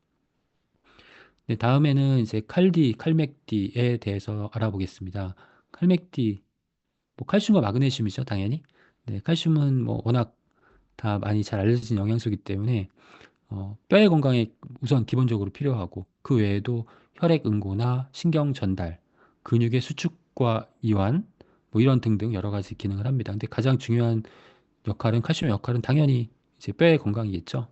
네, 다음에는 이제 칼맥디에 대해서 알아보겠습니다. 칼맥디, 뭐 칼슘과 마그네슘이죠, 당연히. 네, 칼슘은 뭐 워낙 다 많이 잘 알려진 영양소이기 때문에 뼈의 건강에 우선 기본적으로 필요하고 그 외에도 혈액 응고나 신경 전달, 근육의 수축과 이완, 뭐 이런 등등 여러 가지 기능을 합니다. 근데 가장 중요한 칼슘의 역할은 당연히 이제 뼈의 건강이겠죠.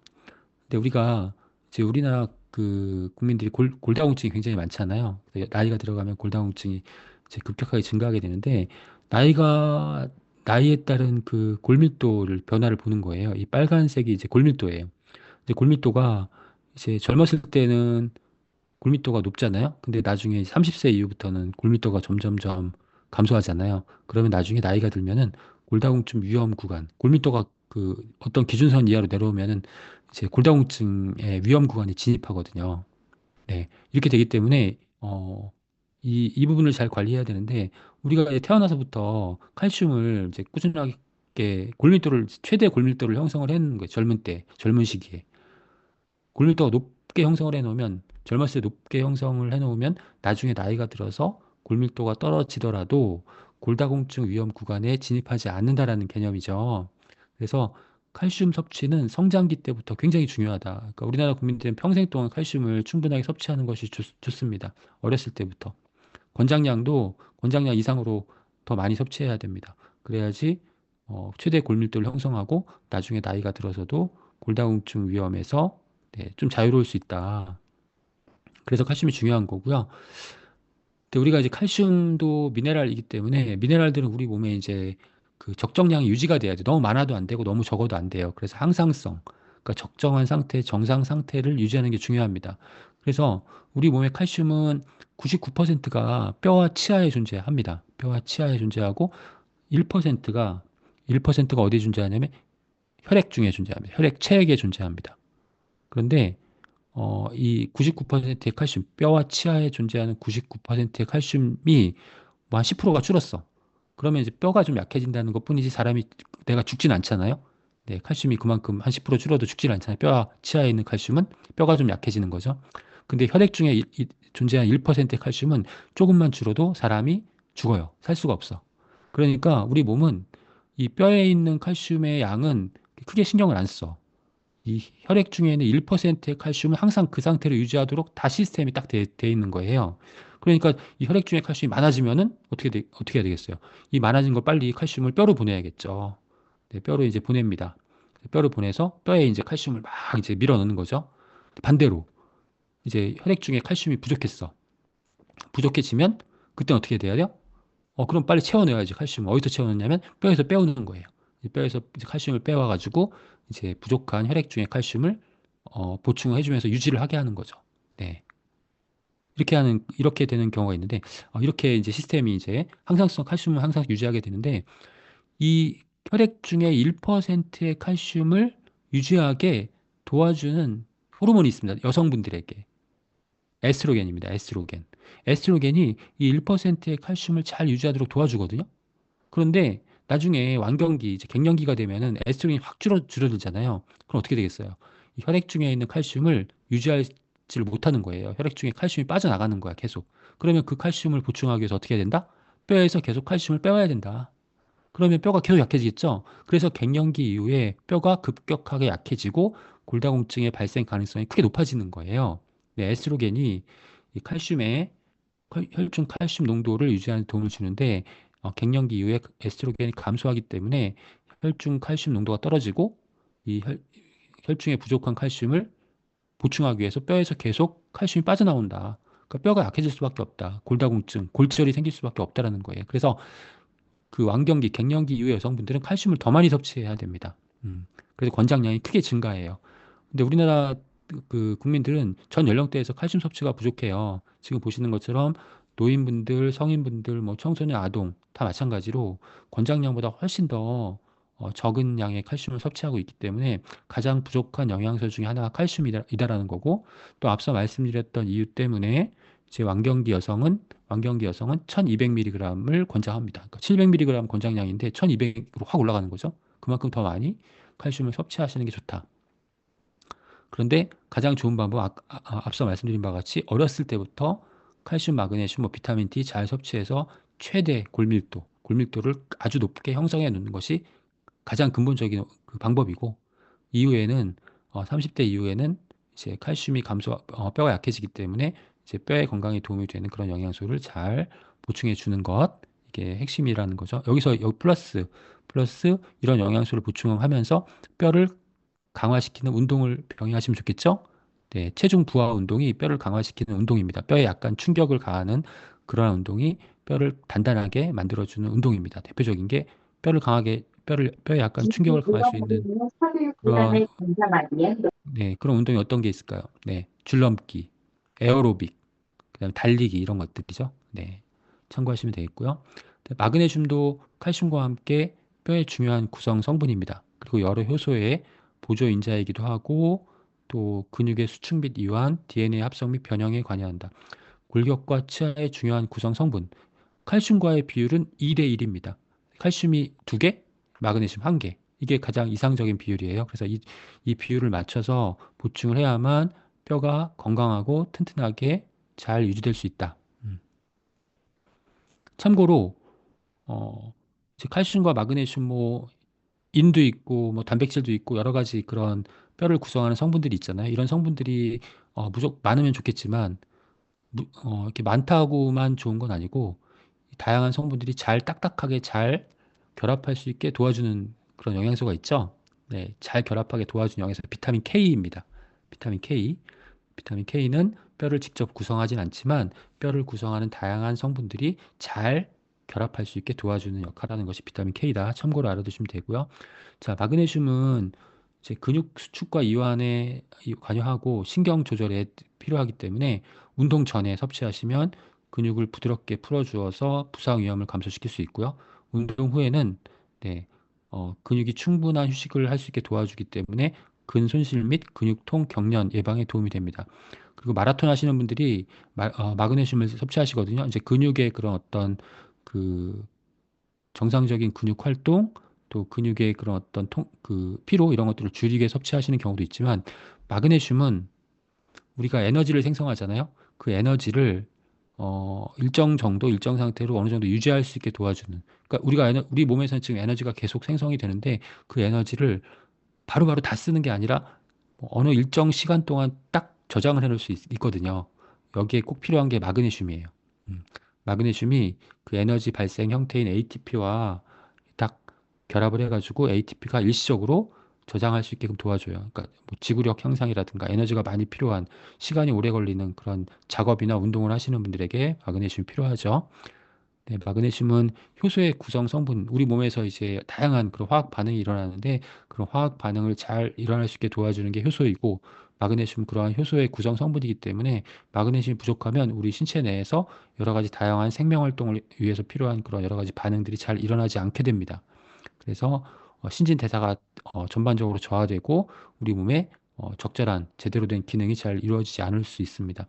근데 우리가 이제 우리나라 그 국민들이 골다공증이 굉장히 많잖아요. 나이가 들어가면 골다공증이 이제 급격하게 증가하게 되는데 나이가 나이에 따른 그 골밀도를 변화를 보는 거예요. 이 빨간색이 이제 골밀도예요. 이제 골밀도가 이제 젊었을 때는 골밀도가 높잖아요. 근데 나중에 30세 이후부터는 골밀도가 점점점 감소하잖아요. 그러면 나중에 나이가 들면은 골다공증 위험 구간, 골밀도가 그 어떤 기준선 이하로 내려오면은 이제 골다공증의 위험 구간에 진입하거든요. 네. 이렇게 되기 때문에 이 부분을 잘 관리해야 되는데 우리가 이제 태어나서부터 칼슘을 이제 꾸준하게 최대 골밀도를 형성을 했는 거예요. 젊은 시기에. 골밀도가 높게 형성을 해놓으면 젊었을 때 높게 형성을 해놓으면 나중에 나이가 들어서 골밀도가 떨어지더라도 골다공증 위험 구간에 진입하지 않는다라는 개념이죠. 그래서 칼슘 섭취는 성장기 때부터 굉장히 중요하다. 그러니까 우리나라 국민들은 평생 동안 칼슘을 충분하게 섭취하는 것이 좋습니다. 어렸을 때부터. 권장량 이상으로 더 많이 섭취해야 됩니다. 그래야지 최대 골밀도를 형성하고 나중에 나이가 들어서도 골다공증 위험에서 네, 좀 자유로울 수 있다. 그래서 칼슘이 중요한 거고요. 근데 우리가 이제 칼슘도 미네랄이기 때문에 미네랄들은 우리 몸에 이제 그 적정량이 유지가 돼야 돼. 너무 많아도 안 되고 너무 적어도 안 돼요. 그래서 항상성, 그러니까 적정한 상태, 정상 상태를 유지하는 게 중요합니다. 그래서 우리 몸의 칼슘은 99%가 뼈와 치아에 존재합니다. 뼈와 치아에 존재하고 1%가 1%가 어디에 존재하냐면 혈액 중에 존재합니다. 혈액 체액에 존재합니다. 그런데 이 99%의 칼슘, 뼈와 치아에 존재하는 99%의 칼슘이 뭐 한 10%가 줄었어. 그러면 이제 뼈가 좀 약해진다는 것뿐이지 사람이 내가 죽진 않잖아요. 네, 칼슘이 그만큼 한 10% 줄어도 죽진 않잖아요. 뼈와 치아에 있는 칼슘은 뼈가 좀 약해지는 거죠. 근데 혈액 중에 존재하는 1%의 칼슘은 조금만 줄어도 사람이 죽어요. 살 수가 없어. 그러니까 우리 몸은 이 뼈에 있는 칼슘의 양은 크게 신경을 안 써. 이 혈액 중에는 1%의 칼슘은 항상 그 상태로 유지하도록 다 시스템이 딱 돼 있는 거예요. 그러니까 이 혈액 중에 칼슘이 많아지면은 어떻게 해야 되겠어요? 이 많아진 걸 빨리 칼슘을 뼈로 보내야겠죠. 네, 뼈로 이제 보냅니다. 뼈로 보내서 뼈에 이제 칼슘을 막 이제 밀어 넣는 거죠. 반대로 이제 혈액 중에 칼슘이 부족했어. 부족해지면 그때는 어떻게 돼야 돼요? 그럼 빨리 채워넣어야지 칼슘. 어디서 채워넣냐면 뼈에서 빼오는 거예요. 뼈에서 이제 칼슘을 빼와가지고 이제 부족한 혈액 중에 칼슘을 보충을 해주면서 유지를 하게 하는 거죠. 네. 이렇게 되는 경우가 있는데, 이렇게 이제 시스템이 이제 항상성 칼슘을 항상 유지하게 되는데, 이 혈액 중에 1%의 칼슘을 유지하게 도와주는 호르몬이 있습니다. 여성분들에게. 에스트로겐입니다. 에스트로겐. 에스트로겐이 이 1%의 칼슘을 잘 유지하도록 도와주거든요. 그런데 나중에 완경기, 이제 갱년기가 되면은 에스트로겐이 확 줄어들잖아요. 그럼 어떻게 되겠어요? 이 혈액 중에 있는 칼슘을 유지하지를 못하는 거예요. 혈액 중에 칼슘이 빠져나가는 거야, 계속. 그러면 그 칼슘을 보충하기 위해서 어떻게 해야 된다? 뼈에서 계속 칼슘을 빼와야 된다. 그러면 뼈가 계속 약해지겠죠? 그래서 갱년기 이후에 뼈가 급격하게 약해지고 골다공증의 발생 가능성이 크게 높아지는 거예요. 네, 에스트로겐이 이 칼슘의 혈중 칼슘 농도를 유지하는 데 도움을 주는데 갱년기 이후에 에스트로겐이 감소하기 때문에 혈중 칼슘 농도가 떨어지고 이 혈중에 부족한 칼슘을 보충하기 위해서 뼈에서 계속 칼슘이 빠져나온다. 그러니까 뼈가 약해질 수밖에 없다. 골다공증, 골절이 생길 수밖에 없다라는 거예요. 그래서 그 완경기, 갱년기 이후의 여성분들은 칼슘을 더 많이 섭취해야 됩니다. 그래서 권장량이 크게 증가해요. 근데 우리나라 그 국민들은 전 연령대에서 칼슘 섭취가 부족해요. 지금 보시는 것처럼 노인분들, 성인분들, 뭐 청소년, 아동 다 마찬가지로 권장량보다 훨씬 더 적은 양의 칼슘을 섭취하고 있기 때문에 가장 부족한 영양소 중에 하나가 칼슘이다라는 거고 또 앞서 말씀드렸던 이유 때문에 이제 완경기 여성은 1200mg을 권장합니다. 그러니까 700mg 권장량인데 1200으로 확 올라가는 거죠. 그만큼 더 많이 칼슘을 섭취하시는 게 좋다. 그런데 가장 좋은 방법, 앞서 말씀드린 바와 같이 어렸을 때부터 칼슘, 마그네슘, 뭐 비타민 D 잘 섭취해서 최대 골밀도를 아주 높게 형성해 놓는 것이 가장 근본적인 그 방법이고, 이후에는 30대 이후에는 이제 칼슘이 뼈가 약해지기 때문에 이제 뼈의 건강에 도움이 되는 그런 영양소를 잘 보충해 주는 것, 이게 핵심이라는 거죠. 여기 플러스 이런 영양소를 보충하면서 뼈를 강화시키는 운동을 병행하시면 좋겠죠? 네, 체중 부하 운동이 뼈를 강화시키는 운동입니다. 뼈에 약간 충격을 가하는 그러한 운동이 뼈를 단단하게 만들어주는 운동입니다. 대표적인 게 뼈에 약간 충격을 가할 수 있는 그런, 네, 그런 운동이 어떤 게 있을까요? 네, 줄넘기, 에어로빅, 그다음에 달리기 이런 것들이죠. 네, 참고하시면 되겠고요. 마그네슘도 칼슘과 함께 뼈의 중요한 구성 성분입니다. 그리고 여러 효소의 보조 인자이기도 하고 또 근육의 수축 및 이완, DNA 합성 및 변형에 관여한다. 골격과 치아의 중요한 구성 성분. 칼슘과의 비율은 2대 1입니다. 칼슘이 2개, 마그네슘 1개. 이게 가장 이상적인 비율이에요. 그래서 이 비율을 맞춰서 보충을 해야만 뼈가 건강하고 튼튼하게 잘 유지될 수 있다. 참고로 이제 칼슘과 마그네슘 뭐 인도 있고 뭐 단백질도 있고 여러 가지 그런 뼈를 구성하는 성분들이 있잖아요. 이런 성분들이 무조건 많으면 좋겠지만 이렇게 많다고만 좋은 건 아니고 다양한 성분들이 잘 딱딱하게 잘 결합할 수 있게 도와주는 그런 영양소가 있죠. 네, 잘 결합하게 도와주는 영양소 비타민 K입니다. 비타민 K. 비타민 K는 뼈를 직접 구성하진 않지만 뼈를 구성하는 다양한 성분들이 잘 결합할 수 있게 도와주는 역할을 하는 것이 비타민 K다. 참고로 알아두시면 되고요. 자, 마그네슘은 이제 근육 수축과 이완에 관여하고 신경 조절에 필요하기 때문에 운동 전에 섭취하시면 근육을 부드럽게 풀어주어서 부상 위험을 감소시킬 수 있고요. 운동 후에는 네, 근육이 충분한 휴식을 할 수 있게 도와주기 때문에 근손실 및 근육통, 경련 예방에 도움이 됩니다. 그리고 마라톤 하시는 분들이 마그네슘을 섭취하시거든요. 이제 근육의 그런 어떤 그 정상적인 근육 활동, 또 근육의 그런 어떤 피로 이런 것들을 줄이게 섭취하시는 경우도 있지만 마그네슘은 우리가 에너지를 생성하잖아요. 그 에너지를 일정 정도, 일정 상태로 어느 정도 유지할 수 있게 도와주는. 그러니까 우리 몸에서는 지금 에너지가 계속 생성이 되는데 그 에너지를 바로바로 다 쓰는 게 아니라 뭐 어느 일정 시간 동안 딱 저장을 해놓을 수 있거든요. 여기에 꼭 필요한 게 마그네슘이에요. 음. 마그네슘이 그 에너지 발생 형태인 ATP와 딱 결합을 해가지고 ATP가 일시적으로 저장할 수 있게끔 도와줘요. 그러니까 뭐 지구력 향상이라든가 에너지가 많이 필요한 시간이 오래 걸리는 그런 작업이나 운동을 하시는 분들에게 마그네슘이 필요하죠. 네, 마그네슘은 효소의 구성 성분, 우리 몸에서 이제 다양한 그런 화학 반응이 일어나는데 그런 화학 반응을 잘 일어날 수 있게 도와주는 게 효소이고 마그네슘 그러한 효소의 구성 성분이기 때문에 마그네슘이 부족하면 우리 신체 내에서 여러 가지 다양한 생명 활동을 위해서 필요한 그런 여러 가지 반응들이 잘 일어나지 않게 됩니다. 그래서 신진대사가 전반적으로 저하되고 우리 몸에 적절한 제대로 된 기능이 잘 이루어지지 않을 수 있습니다.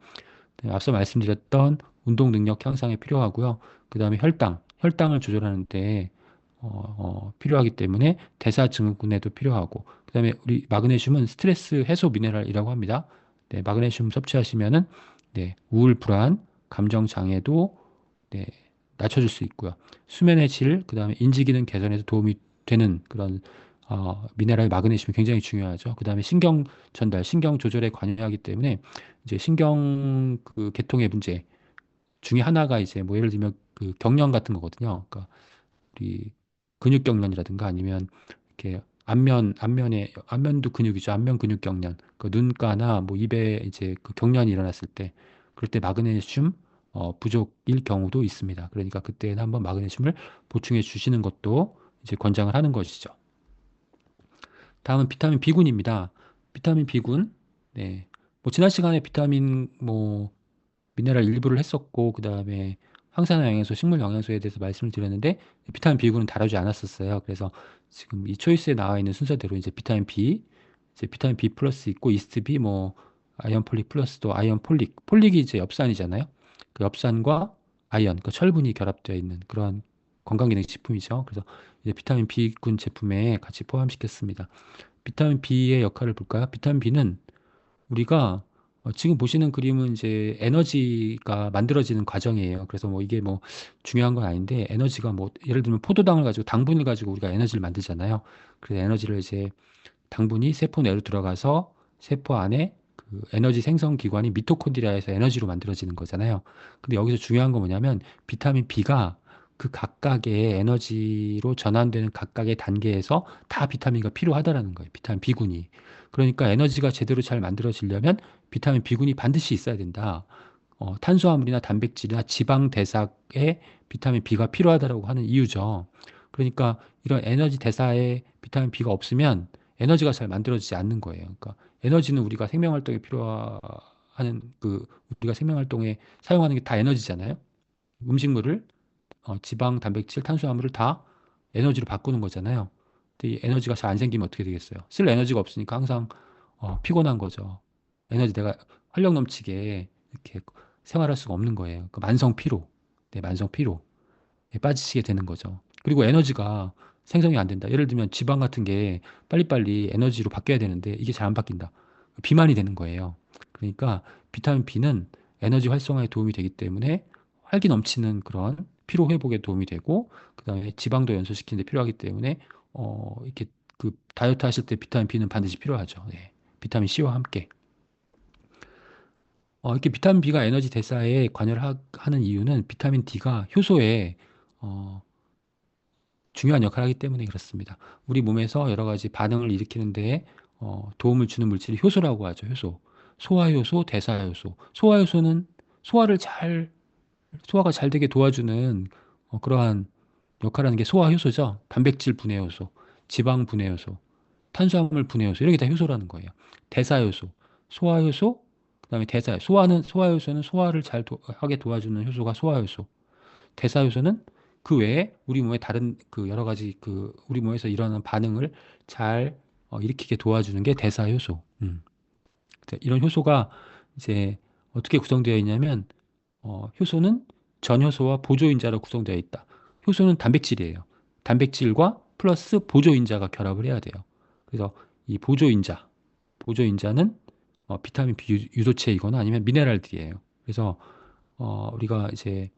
네, 앞서 말씀드렸던 운동 능력 향상에 필요하고요. 그 다음에 혈당을 조절하는데 필요하기 때문에 대사 증후군에도 필요하고, 그 다음에 우리 마그네슘은 스트레스 해소 미네랄이라고 합니다. 네, 마그네슘 섭취하시면은 네, 우울, 불안, 감정 장애도 네, 낮춰줄 수 있고요. 수면의 질, 그 다음에 인지 기능 개선에도 도움이 되는 그런 미네랄 마그네슘이 굉장히 중요하죠. 그 다음에 신경 전달, 신경 조절에 관여하기 때문에 이제 신경 그 계통의 문제 중에 하나가 이제 뭐 예를 들면 그 경련 같은 거거든요. 그러니까 우리 근육 경련이라든가 아니면 이렇게 안면도 근육이죠. 안면 근육 경련. 그 눈가나 뭐 입에 이제 그 경련이 일어났을 때 그럴 때 마그네슘 부족일 경우도 있습니다. 그러니까 그때는 한번 마그네슘을 보충해 주시는 것도 이제 권장을 하는 것이죠. 다음은 비타민 B군입니다. 비타민 B군. 네. 뭐 지난 시간에 비타민 뭐 미네랄 일부를 했었고 그다음에 항산화 영양소, 식물 영양소에 대해서 말씀을 드렸는데 비타민 B군은 다루지 않았었어요. 그래서 지금 이 초이스에 나와 있는 순서대로 이제 비타민 B, 이제 비타민 B 플러스 있고 이스트 B 뭐 아이언 폴릭 플러스도 아이언 폴릭이 이제 엽산이잖아요. 그 엽산과 아이언, 그 철분이 결합되어 있는 그런 건강기능식품이죠. 그래서 이제 비타민 B군 제품에 같이 포함시켰습니다. 비타민 B의 역할을 볼까요? 비타민 B는 우리가 지금 보시는 그림은 이제 에너지가 만들어지는 과정이에요. 그래서 뭐 이게 뭐 중요한 건 아닌데 에너지가 뭐 예를 들면 포도당을 가지고 당분을 가지고 우리가 에너지를 만들잖아요. 그래서 에너지를 이제 당분이 세포 내로 들어가서 세포 안에 그 에너지 생성 기관이 미토콘드리아에서 에너지로 만들어지는 거잖아요. 근데 여기서 중요한 건 뭐냐면 비타민 B가 그 각각의 에너지로 전환되는 각각의 단계에서 다 비타민가 필요하다라는 거예요. 비타민 B군이. 그러니까 에너지가 제대로 잘 만들어지려면 비타민 B군이 반드시 있어야 된다. 탄수화물이나 단백질이나 지방 대사에 비타민 B가 필요하다라고 하는 이유죠. 그러니까 이런 에너지 대사에 비타민 B가 없으면 에너지가 잘 만들어지지 않는 거예요. 그러니까 에너지는 우리가 생명 활동에 필요하는 우리가 생명 활동에 사용하는 게 다 에너지잖아요. 음식물을 지방, 단백질, 탄수화물을 다 에너지로 바꾸는 거잖아요. 근데 이 에너지가 잘 안 생기면 어떻게 되겠어요? 쓸 에너지가 없으니까 항상 피곤한 거죠. 내가 활력 넘치게 이렇게 생활할 수가 없는 거예요. 그 만성 피로, 네, 만성 피로에 빠지시게 되는 거죠. 그리고 에너지가 생성이 안 된다. 예를 들면 지방 같은 게 빨리빨리 에너지로 바뀌어야 되는데 이게 잘 안 바뀐다. 비만이 되는 거예요. 그러니까 비타민 B는 에너지 활성화에 도움이 되기 때문에 활기 넘치는 그런 피로 회복에 도움이 되고, 그다음에 지방도 연소시키는 데 필요하기 때문에 이렇게 그 다이어트 하실 때 비타민 B는 반드시 필요하죠. 네. 비타민 C와 함께. 이렇게 비타민 B가 에너지 대사에 관여를 하는 이유는 비타민 D가 효소에 어, 중요한 역할을 하기 때문에 그렇습니다. 우리 몸에서 여러 가지 반응을 일으키는데 도움을 주는 물질이 효소라고 하죠. 효소. 소화효소, 대사효소. 소화효소는 소화를 잘, 소화가 잘 되게 도와주는 그러한 역할을 하는 게 소화효소죠. 단백질 분해효소, 지방 분해효소, 탄수화물 분해효소. 이런 게 다 효소라는 거예요. 대사효소, 소화효소, 그다음에 대사. 소화효소는 소화를 잘 하게 도와주는 효소가 소화효소. 대사효소는 그 외에 우리 몸의 다른 그 여러 가지 그 우리 몸에서 일어나는 반응을 잘 일으키게 도와주는 게 대사효소. 이런 효소가 이제 어떻게 구성되어 있냐면 효소는 전효소와 보조인자로 구성되어 있다. 효소는 단백질이에요. 단백질과 플러스 보조인자가 결합을 해야 돼요. 그래서 이 보조인자는 비타민 B 유도체이거나 아니면 미네랄들이에요. 그래서 우리가 이제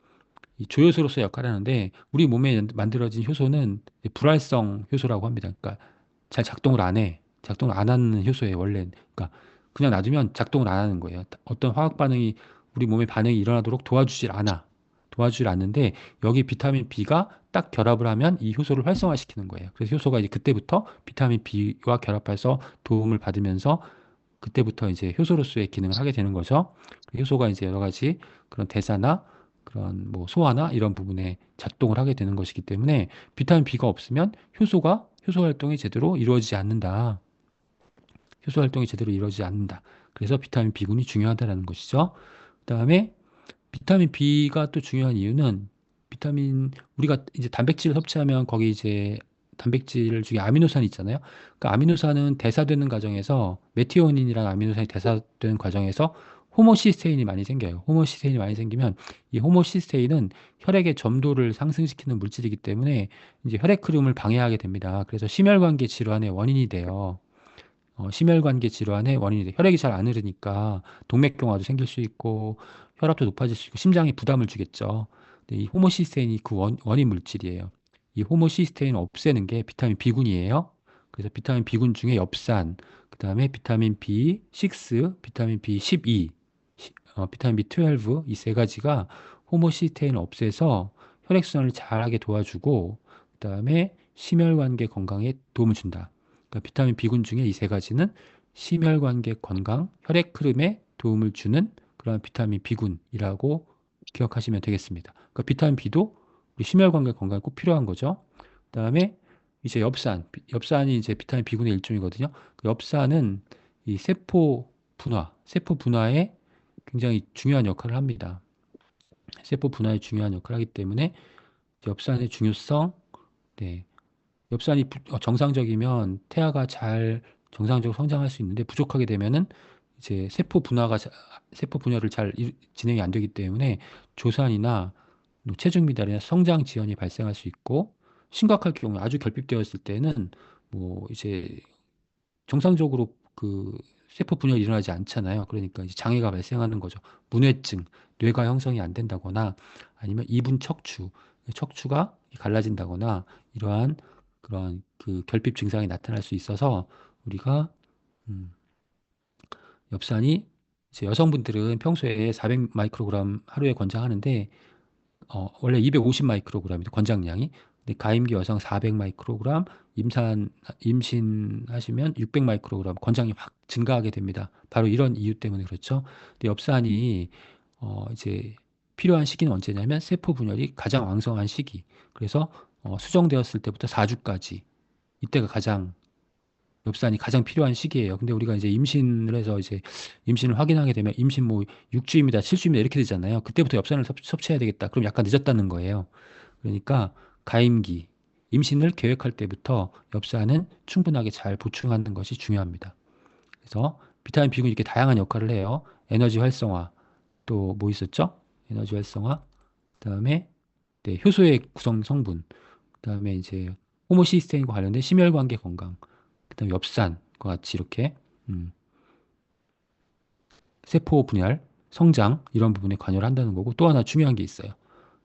이 조효소로서 역할을 하는데 우리 몸에 만들어진 효소는 불활성 효소라고 합니다. 그러니까 잘 작동을 안 해. 작동을 안 하는 효소예요, 원래. 그러니까 그냥 놔두면 작동을 안 하는 거예요. 어떤 화학 반응이 우리 몸에 반응이 일어나도록 도와주질 않아. 도와주질 않는데 여기 비타민 B가 딱 결합을 하면 이 효소를 활성화시키는 거예요. 그래서 효소가 이제 그때부터 비타민 B와 결합해서 도움을 받으면서 그때부터 이제 효소로서의 기능을 하게 되는 거죠. 그 효소가 이제 여러 가지 그런 대사나 그런 뭐 소화나 이런 부분에 작동을 하게 되는 것이기 때문에 비타민 B가 없으면 효소 활동이 제대로 이루어지지 않는다. 효소 활동이 제대로 이루어지지 않는다. 그래서 비타민 B군이 중요하다라는 것이죠. 그다음에 비타민 B가 또 중요한 이유는 우리가 이제 단백질을 섭취하면 거기 이제 단백질 중에 아미노산이 있잖아요. 그 아미노산은 대사되는 과정에서 메티오닌이라는 아미노산이 대사되는 과정에서 호모시스테인이 많이 생겨요. 호모시스테인이 많이 생기면 이 호모시스테인은 혈액의 점도를 상승시키는 물질이기 때문에 이제 혈액 흐름을 방해하게 됩니다. 그래서 심혈관계 질환의 원인이 돼요. 심혈관계 질환의 원인이 돼. 혈액이 잘 안 흐르니까 동맥경화도 생길 수 있고 혈압도 높아질 수 있고 심장에 부담을 주겠죠. 근데 이 호모시스테인이 그 원인 물질이에요. 이 호모시스테인 없애는 게 비타민 B군이에요. 그래서 비타민 B군 중에 엽산, 그다음에 비타민 B6, 비타민 B12, 비타민 B12 이 세 가지가 호모시스테인을 없애서 혈액순환을 잘하게 도와주고 그다음에 심혈관계 건강에 도움을 준다. 그러니까 비타민 B군 중에 이 세 가지는 심혈관계 건강, 혈액 흐름에 도움을 주는 그런 비타민 B군이라고 기억하시면 되겠습니다. 그러니까 비타민 B도 우리 심혈관계 건강에 꼭 필요한 거죠. 그다음에 이제 엽산이 이제 비타민 B군의 일종이거든요. 그 엽산은 이 세포 분화에 굉장히 중요한 역할을 합니다. 세포 분화에 중요한 역할을 하기 때문에 엽산의 중요성, 네, 엽산이 정상적이면 태아가 잘 정상적으로 성장할 수 있는데 부족하게 되면은 이제 세포 분열을 잘 진행이 안 되기 때문에 조산이나 뭐 체중 미달이나 성장 지연이 발생할 수 있고 심각할 경우에 아주 결핍되었을 때는 뭐 이제 정상적으로 그 세포 분열이 일어나지 않잖아요. 그러니까 이제 장애가 발생하는 거죠. 문해증, 뇌가 형성이 안 된다거나 아니면 이분 척추가 갈라진다거나 이러한 그런 그 결핍 증상이 나타날 수 있어서 우리가 음, 엽산이 이제 여성분들은 평소에 400 마이크로그램 하루에 권장하는데 원래 250 마이크로그램인데 권장량이. 근데 가임기 여성 400 마이크로그램, 임신하시면 600 마이크로그램 권장이 확 증가하게 됩니다. 바로 이런 이유 때문에 그렇죠. 근데 엽산이 이제 필요한 시기는 언제냐면 세포 분열이 가장 왕성한 시기. 그래서 수정되었을 때부터 4주까지 이때가 엽산이 가장 필요한 시기예요. 근데 우리가 이제 임신을 해서 이제 임신을 확인하게 되면 임신 뭐 6주입니다, 7주입니다 이렇게 되잖아요. 그때부터 엽산을 섭취해야 되겠다. 그럼 약간 늦었다는 거예요. 그러니까 가임기, 임신을 계획할 때부터 엽산은 충분하게 잘 보충하는 것이 중요합니다. 그래서 비타민 B군이 이렇게 다양한 역할을 해요. 에너지 활성화, 또 뭐 있었죠? 에너지 활성화, 그다음에 네, 효소의 구성 성분, 그다음에 이제 호모시스테인과 관련된 심혈관계 건강, 그다음에 엽산과 같이 이렇게 음, 세포 분열, 성장 이런 부분에 관여를 한다는 거고 또 하나 중요한 게 있어요.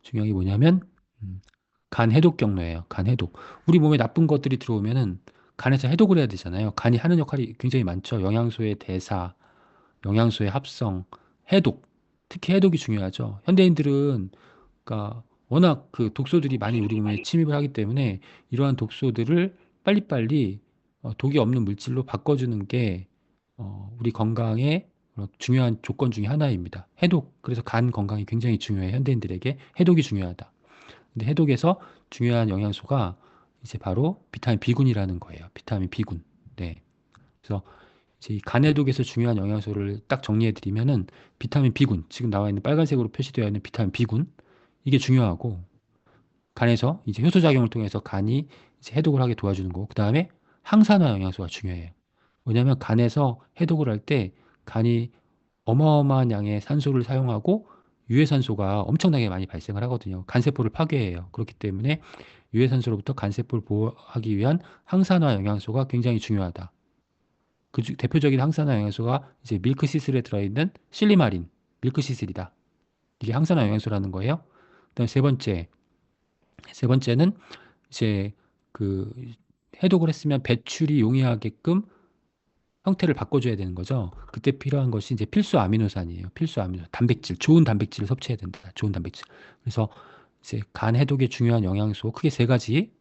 중요한 게 뭐냐면 음, 간 해독 경로예요. 간 해독. 우리 몸에 나쁜 것들이 들어오면은 간에서 해독을 해야 되잖아요. 간이 하는 역할이 굉장히 많죠. 영양소의 대사, 영양소의 합성, 해독. 특히 해독이 중요하죠. 현대인들은 그러니까 워낙 그 독소들이 많이 우리 몸에 침입을 하기 때문에 이러한 독소들을 빨리빨리 독이 없는 물질로 바꿔주는 게 우리 건강의 중요한 조건 중에 하나입니다. 해독. 그래서 간 건강이 굉장히 중요해. 현대인들에게 해독이 중요하다. 근데 해독에서 중요한 영양소가 이제 바로 비타민 B군이라는 거예요. 비타민 B군. 네. 그래서 이제 이 간해독에서 중요한 영양소를 딱 정리해 드리면은 비타민 B군, 지금 나와 있는 빨간색으로 표시되어 있는 비타민 B군, 이게 중요하고 간에서 이제 효소작용을 통해서 간이 이제 해독을 하게 도와주는 거고 그다음에 항산화 영양소가 중요해요. 왜냐하면 간에서 해독을 할 때 간이 어마어마한 양의 산소를 사용하고 유해산소가 엄청나게 많이 발생을 하거든요. 간세포를 파괴해요. 그렇기 때문에 유해산소로부터 간세포를 보호하기 위한 항산화 영양소가 굉장히 중요하다. 대표적인 항산화 영양소가 이제 밀크시슬에 들어있는 실리마린, 밀크시슬이다. 이게 항산화 영양소라는 거예요. 그다음 세 번째는 이제 그 해독을 했으면 배출이 용이하게끔 형태를 바꿔줘야 되는 거죠. 그때 필요한 것이 이제 필수 아미노산이에요. 필수 아미노산, 단백질, 좋은 단백질을 섭취해야 된다. 좋은 단백질. 그래서 이제 간 해독에 중요한 영양소 크게 세 가지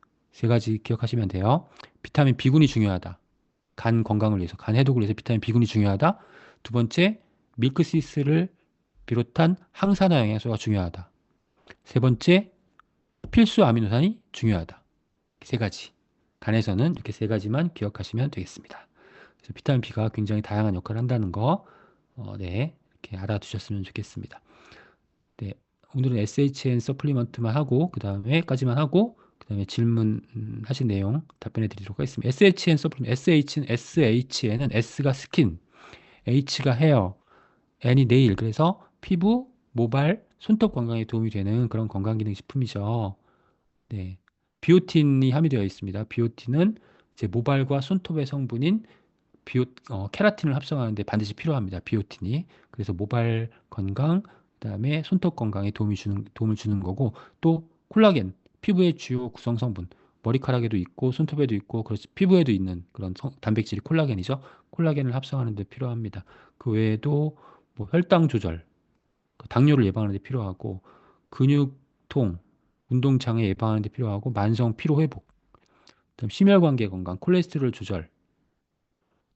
기억하시면 돼요. 비타민 B군이 중요하다. 간 건강을 위해서, 간 해독을 위해서 비타민 B군이 중요하다. 두 번째, 밀크시스를 비롯한 항산화 영양소가 중요하다. 세 번째, 필수 아미노산이 중요하다. 세 가지. 간에서는 이렇게 세 가지만 기억하시면 되겠습니다. 그래서 비타민 B가 굉장히 다양한 역할을 한다는 거, 네, 이렇게 알아두셨으면 좋겠습니다. 네, 오늘은 SHN 서플리먼트만 하고, 그 다음에 질문 하신 내용 답변해 드리도록 하겠습니다. SHN 서플리먼트, SHN은 S가 스킨, H가 헤어, N이 네일, 그래서 피부, 모발, 손톱 건강에 도움이 되는 그런 건강기능식품이죠. 네. 비오틴이 함유되어 있습니다. 비오틴은 이제 모발과 손톱의 성분인 케라틴을 합성하는데 반드시 필요합니다. 비오틴이. 그래서 모발 건강, 그다음에 손톱 건강에 도움을 주는 거고 또 콜라겐, 피부의 주요 구성 성분, 머리카락에도 있고 손톱에도 있고 그렇지 피부에도 있는 그런 단백질이 콜라겐이죠. 콜라겐을 합성하는 데 필요합니다. 그 외에도 뭐 혈당 조절, 그 당뇨를 예방하는 데 필요하고 근육통, 운동장애 예방하는 데 필요하고 만성 피로 회복, 그다음 심혈관계 건강, 콜레스테롤 조절,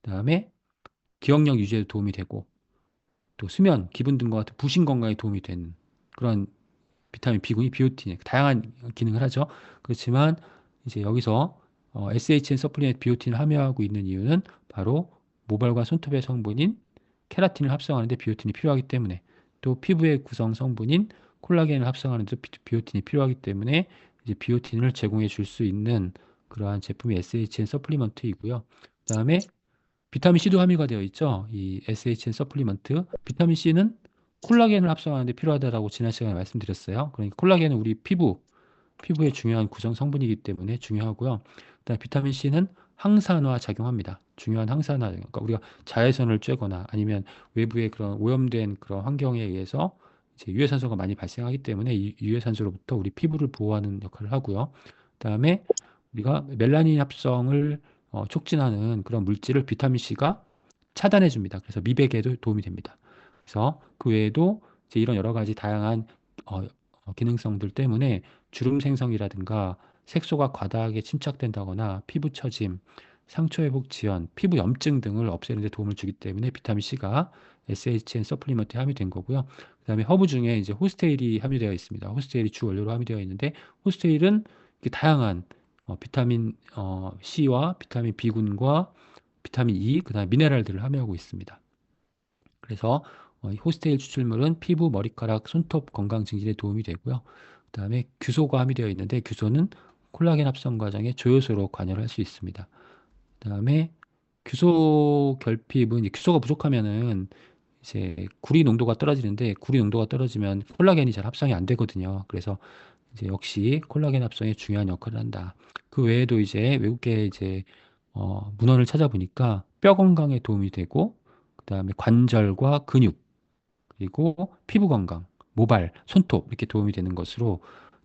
그다음에 기억력 유지에 도움이 되고 또 수면, 기분 등과 같은 부신 건강에 도움이 되는 그런 비타민 B군이 비오틴에 다양한 기능을 하죠. 그렇지만 이제 여기서 SHN 서플리멘트 비오틴을 함유하고 있는 이유는 바로 모발과 손톱의 성분인 케라틴을 합성하는 데 비오틴이 필요하기 때문에 또 피부의 구성 성분인 콜라겐을 합성하는 데 비오틴이 필요하기 때문에 이제 비오틴을 제공해 줄 수 있는 그러한 제품이 SHN 서플리먼트이고요. 그다음에 비타민 C도 함유가 되어 있죠. 이 SHN 서플리먼트. 비타민 C는 콜라겐을 합성하는 데 필요하다라고 지난 시간에 말씀드렸어요. 그러니까 콜라겐은 우리 피부의 중요한 구성 성분이기 때문에 중요하고요. 그다음에 비타민 C는 항산화 작용합니다. 중요한 항산화, 그러니까 우리가 자외선을 쬐거나 아니면 외부의 그런 오염된 그런 환경에 의해서 이제 유해산소가 많이 발생하기 때문에 이 유해산소로부터 우리 피부를 보호하는 역할을 하고요. 그다음에 우리가 멜라닌 합성을 촉진하는 그런 물질을 비타민 C가 차단해 줍니다. 그래서 미백에도 도움이 됩니다. 그래서 그 외에도 이제 이런 여러 가지 다양한 어, 기능성들 때문에 주름 생성이라든가 색소가 과다하게 침착된다거나 피부 처짐, 상처 회복 지연, 피부 염증 등을 없애는 데 도움을 주기 때문에 비타민 C가 SHN 서플리먼트에 함유된 거고요. 그다음에 허브 중에 이제 호스테일이 함유되어 있습니다. 호스테일이 주 원료로 함유되어 있는데 호스테일은 이렇게 다양한 비타민 C와 비타민 B군과 비타민 E, 그다음에 미네랄들을 함유하고 있습니다. 그래서 이 호스테일 추출물은 피부, 머리카락, 손톱 건강 증진에 도움이 되고요. 그다음에 규소가 함유되어 있는데 규소는 콜라겐 합성 과정의 조효소로 관여를 할 수 있습니다. 그다음에 규소 결핍은 규소가 부족하면은 이제 구리 농도가 떨어지는데 구리 농도가 떨어지면 콜라겐이 잘 합성이 안 되거든요. 그래서 이제 역시 콜라겐 합성에 중요한 역할을 한다. 그 외에도 이제 외국계 이제 문헌을 찾아보니까 뼈 건강에 도움이 되고 그다음에 관절과 근육 그리고 피부 건강, 모발, 손톱 이렇게 도움이 되는 것으로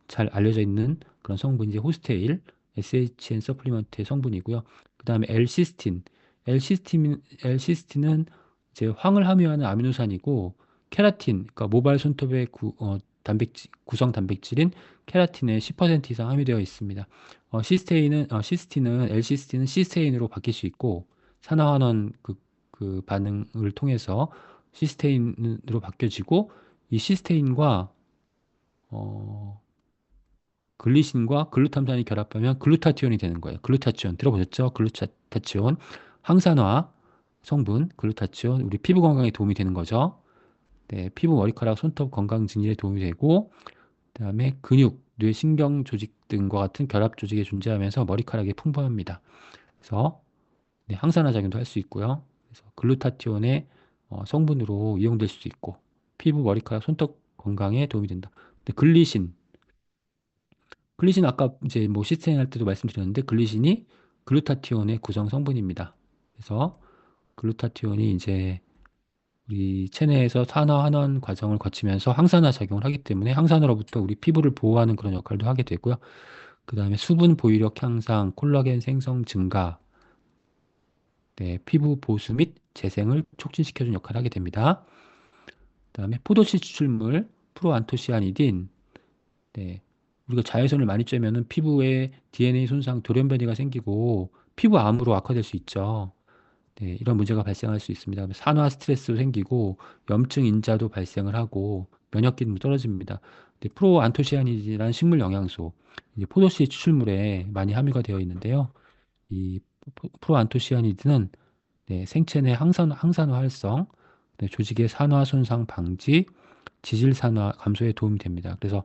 잘 알려져 있는 그런 성분이 이제 호스테일, SHN 서플리먼트의 성분이고요. 그다음에 L시스틴, L시스틴은 이제 황을 함유하는 아미노산이고 케라틴, 그러니까 모발 손톱의 단백질, 구성 단백질인 케라틴의 10% 이상 함유되어 있습니다. 시스틴은 L시스틴은 시스테인으로 바뀔 수 있고 산화환원 그 반응을 통해서 시스테인으로 바뀌어지고 이 시스테인과 어, 글리신과 글루탐산이 결합하면 글루타티온이 되는 거예요. 글루타치온 들어보셨죠? 글루타치온 항산화 성분 글루타치온 우리 피부 건강에 도움이 되는 거죠. 네, 피부 머리카락 손톱 건강 증진에 도움이 되고 그다음에 근육, 뇌 신경 조직 등과 같은 결합 조직에 존재하면서 머리카락이 풍부합니다. 그래서 네, 항산화 작용도 할 수 있고요. 그래서 글루타티온의 성분으로 이용될 수도 있고 피부, 머리카락, 손톱 건강에 도움이 된다. 근데 글리신 아까 이제 뭐 시스테인 할 때도 말씀드렸는데 글리신이 글루타티온의 구성 성분입니다. 그래서 글루타티온이 이제 우리 체내에서 산화 환원 과정을 거치면서 항산화 작용을 하기 때문에 항산화로부터 우리 피부를 보호하는 그런 역할도 하게 되고요. 그다음에 수분 보유력 향상, 콜라겐 생성 증가, 네, 피부 보수 및 재생을 촉진시켜주는 역할을 하게 됩니다. 그다음에 포도씨 추출물 프로안토시아니딘, 네, 우리가 자외선을 많이 쬐면은 피부에 DNA 손상, 돌연변이가 생기고 피부암으로 악화될 수 있죠. 네, 이런 문제가 발생할 수 있습니다. 산화 스트레스도 생기고 염증 인자도 발생을 하고 면역 기능도 떨어집니다. 근데 프로안토시아닌이라는 식물 영양소, 이제 포도씨 추출물에 많이 함유가 되어 있는데요. 이 프로안토시아닌은 네, 생체 내 항산화 활성, 네, 조직의 산화 손상 방지, 지질 산화 감소에 도움이 됩니다. 그래서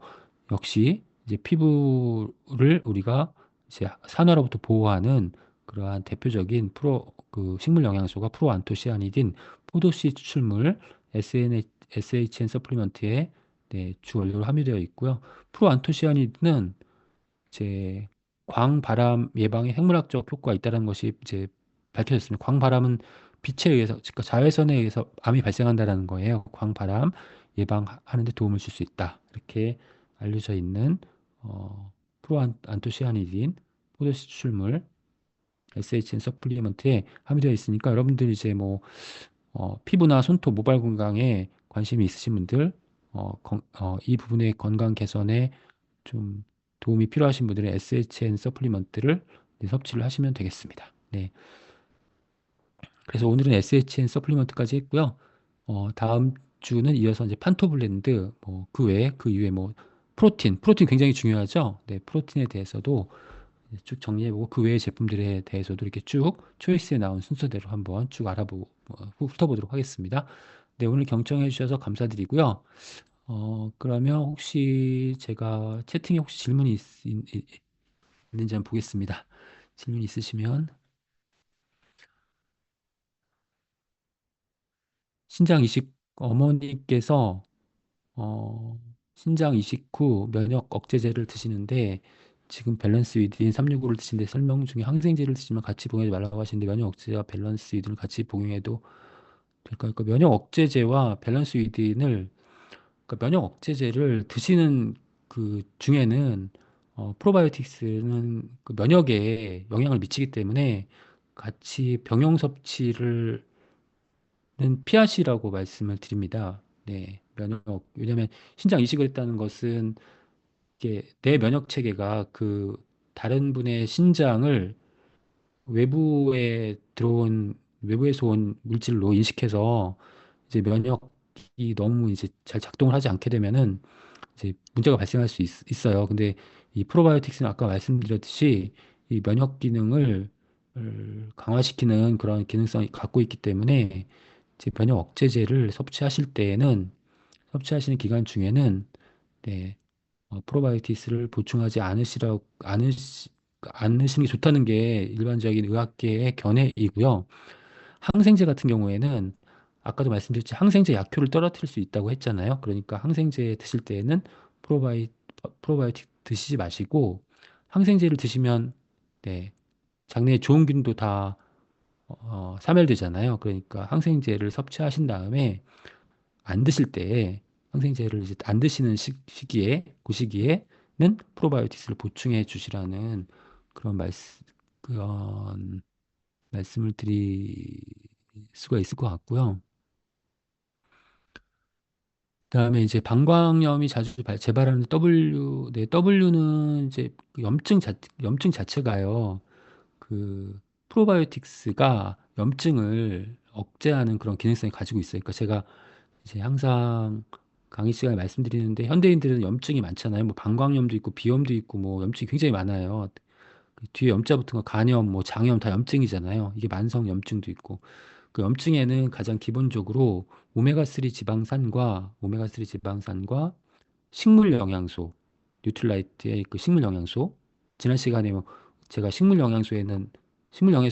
역시 이제 피부를 우리가 이제 산화로부터 보호하는 그러한 대표적인 그 식물 영양소가 프로안토시아니딘, 포도씨 추출물, SHN 서플리먼트에 네, 주 원료로 함유되어 있고요. 프로안토시아니딘은 이제 광바람 예방에 핵물학적 효과가 있다는 것이 이제 밝혀졌습니다. 광바람은 빛에 의해서, 그러니까 자외선에 의해서 암이 발생한다는 거예요. 광바람 예방하는 데 도움을 줄 수 있다. 이렇게 알려져 있는 프로안토시아니딘 포도수출물 SHN 서플리먼트에 함유되어 있으니까 여러분들 이제 뭐 피부나 손톱, 모발 건강에 관심이 있으신 분들 이 부분의 건강 개선에 좀 도움이 필요하신 분들은 SHN 서플리먼트를 네, 섭취를 하시면 되겠습니다. 네. 그래서 오늘은 SHN 서플리먼트까지 했고요. 다음 주는 이어서 이제 판토블렌드, 뭐 그 외에 그 이후에 뭐 프로틴 굉장히 중요하죠. 네, 프로틴에 대해서도 쭉 정리해보고 그 외의 제품들에 대해서도 이렇게 쭉 초이스에 나온 순서대로 한번 쭉 알아보고 훑어보도록 하겠습니다. 네, 오늘 경청해 주셔서 감사드리고요. 그러면 혹시 제가 채팅에 혹시 질문이 있는지 한번 보겠습니다. 질문 있으시면 신장 이식 어머니께서 신장 이식 후 면역 억제제를 드시는데 지금 밸런스 위드인 365를 드시는데 설명 중에 항생제를 드시면 같이 복용하지 말라고 하시는데 면역 억제제와 밸런스 위드를 같이 복용해도 될까요? 그러니까 면역 억제제와 밸런스 위드인을 그러니까 면역 억제제를 드시는 그 중에는 프로바이오틱스는 그 면역에 영향을 미치기 때문에 같이 병용 섭취를 는 피하시라고 말씀을 드립니다. 네, 왜냐하면 신장 이식을 했다는 것은 이게 내 면역 체계가 그 다른 분의 신장을 외부에서 온 물질로 인식해서 이제 면역이 너무 이제 잘 작동을 하지 않게 되면은 이제 문제가 발생할 수 어요 근데 이 프로바이오틱스는 아까 말씀드렸듯이 이 면역 기능을 강화시키는 그런 기능성이 갖고 있기 때문에 이제 면역 억제제를 섭취하실 때에는 섭취하시는 기간 중에는 네, 프로바이오틱스를 보충하지 않으시는 게 좋다는 게 일반적인 의학계의 견해이고요. 항생제 같은 경우에는 아까도 말씀드렸지 항생제 약효를 떨어뜨릴 수 있다고 했잖아요. 그러니까 항생제 드실 때에는 프로바이오틱 드시지 마시고 항생제를 드시면 네, 장내에 좋은 균도 다 사멸되잖아요. 그러니까 항생제를 섭취하신 다음에 안 드실 때에 항생제를 이제 안 드시는 시기에 그 시기에는 프로바이오틱스를 보충해 주시라는 그런 그런 말씀을 드릴 수가 있을 것 같고요. 그다음에 이제 방광염이 자주 재발하는 W는 이제 그 염증 자체가요. 그 프로바이오틱스가 염증을 억제하는 그런 기능성이 가지고 있어요. 그러니까 제가 이제 항상 강의 시간에 말씀드리는데 현대인들은 염증이 많잖아요. 뭐 방광염도 있고 비염도 있고 뭐 염증이 굉장히 많아요. 그 뒤에 염자 붙은 거 간염, 뭐 장염 다 염증이잖아요. 이게 만성 염증도 있고 그 염증에는 가장 기본적으로 오메가3 지방산과 식물 영양소, 뉴트라이트의 그 식물 영양소. 지난 시간에 뭐 제가 식물 영양소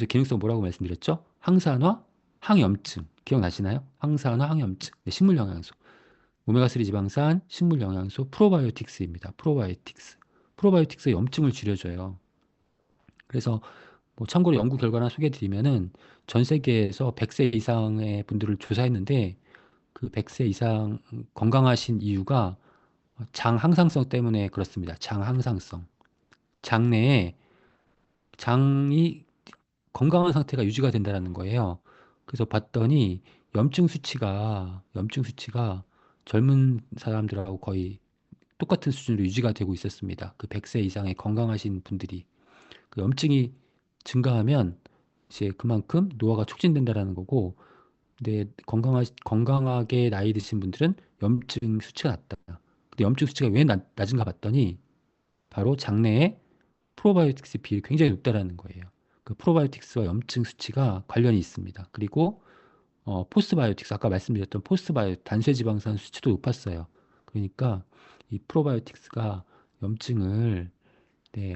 기능성 뭐라고 말씀드렸죠? 항산화, 항염증. 기억나시나요? 항산화, 항염증. 네, 식물 영양소. 오메가3 지방산, 식물 영양소, 프로바이오틱스입니다. 프로바이오틱스. 프로바이오틱스 염증을 줄여줘요. 그래서 뭐 참고로 연구 결과나 소개해 드리면은 전 세계에서 100세 이상의 분들을 조사했는데 그 100세 이상 건강하신 이유가 장 항상성 때문에 그렇습니다. 장 항상성. 장내에 장이 건강한 상태가 유지가 된다는 거예요. 그래서 봤더니 염증 수치가 젊은 사람들하고 거의 똑같은 수준으로 유지가 되고 있었습니다. 그 100세 이상의 건강하신 분들이. 그 염증이 증가하면 이제 그만큼 노화가 촉진된다라는 거고, 근데 건강하게 나이 드신 분들은 염증 수치가 낮다. 근데 염증 수치가 왜 낮은가 봤더니 바로 장내에 프로바이오틱스 비율이 굉장히 높다라는 거예요. 그 프로바이오틱스와 염증 수치가 관련이 있습니다. 그리고 포스바이오틱스 아까 말씀드렸던 단쇄지방산 수치도 높았어요. 그러니까 이 프로바이오틱스가 염증을 네,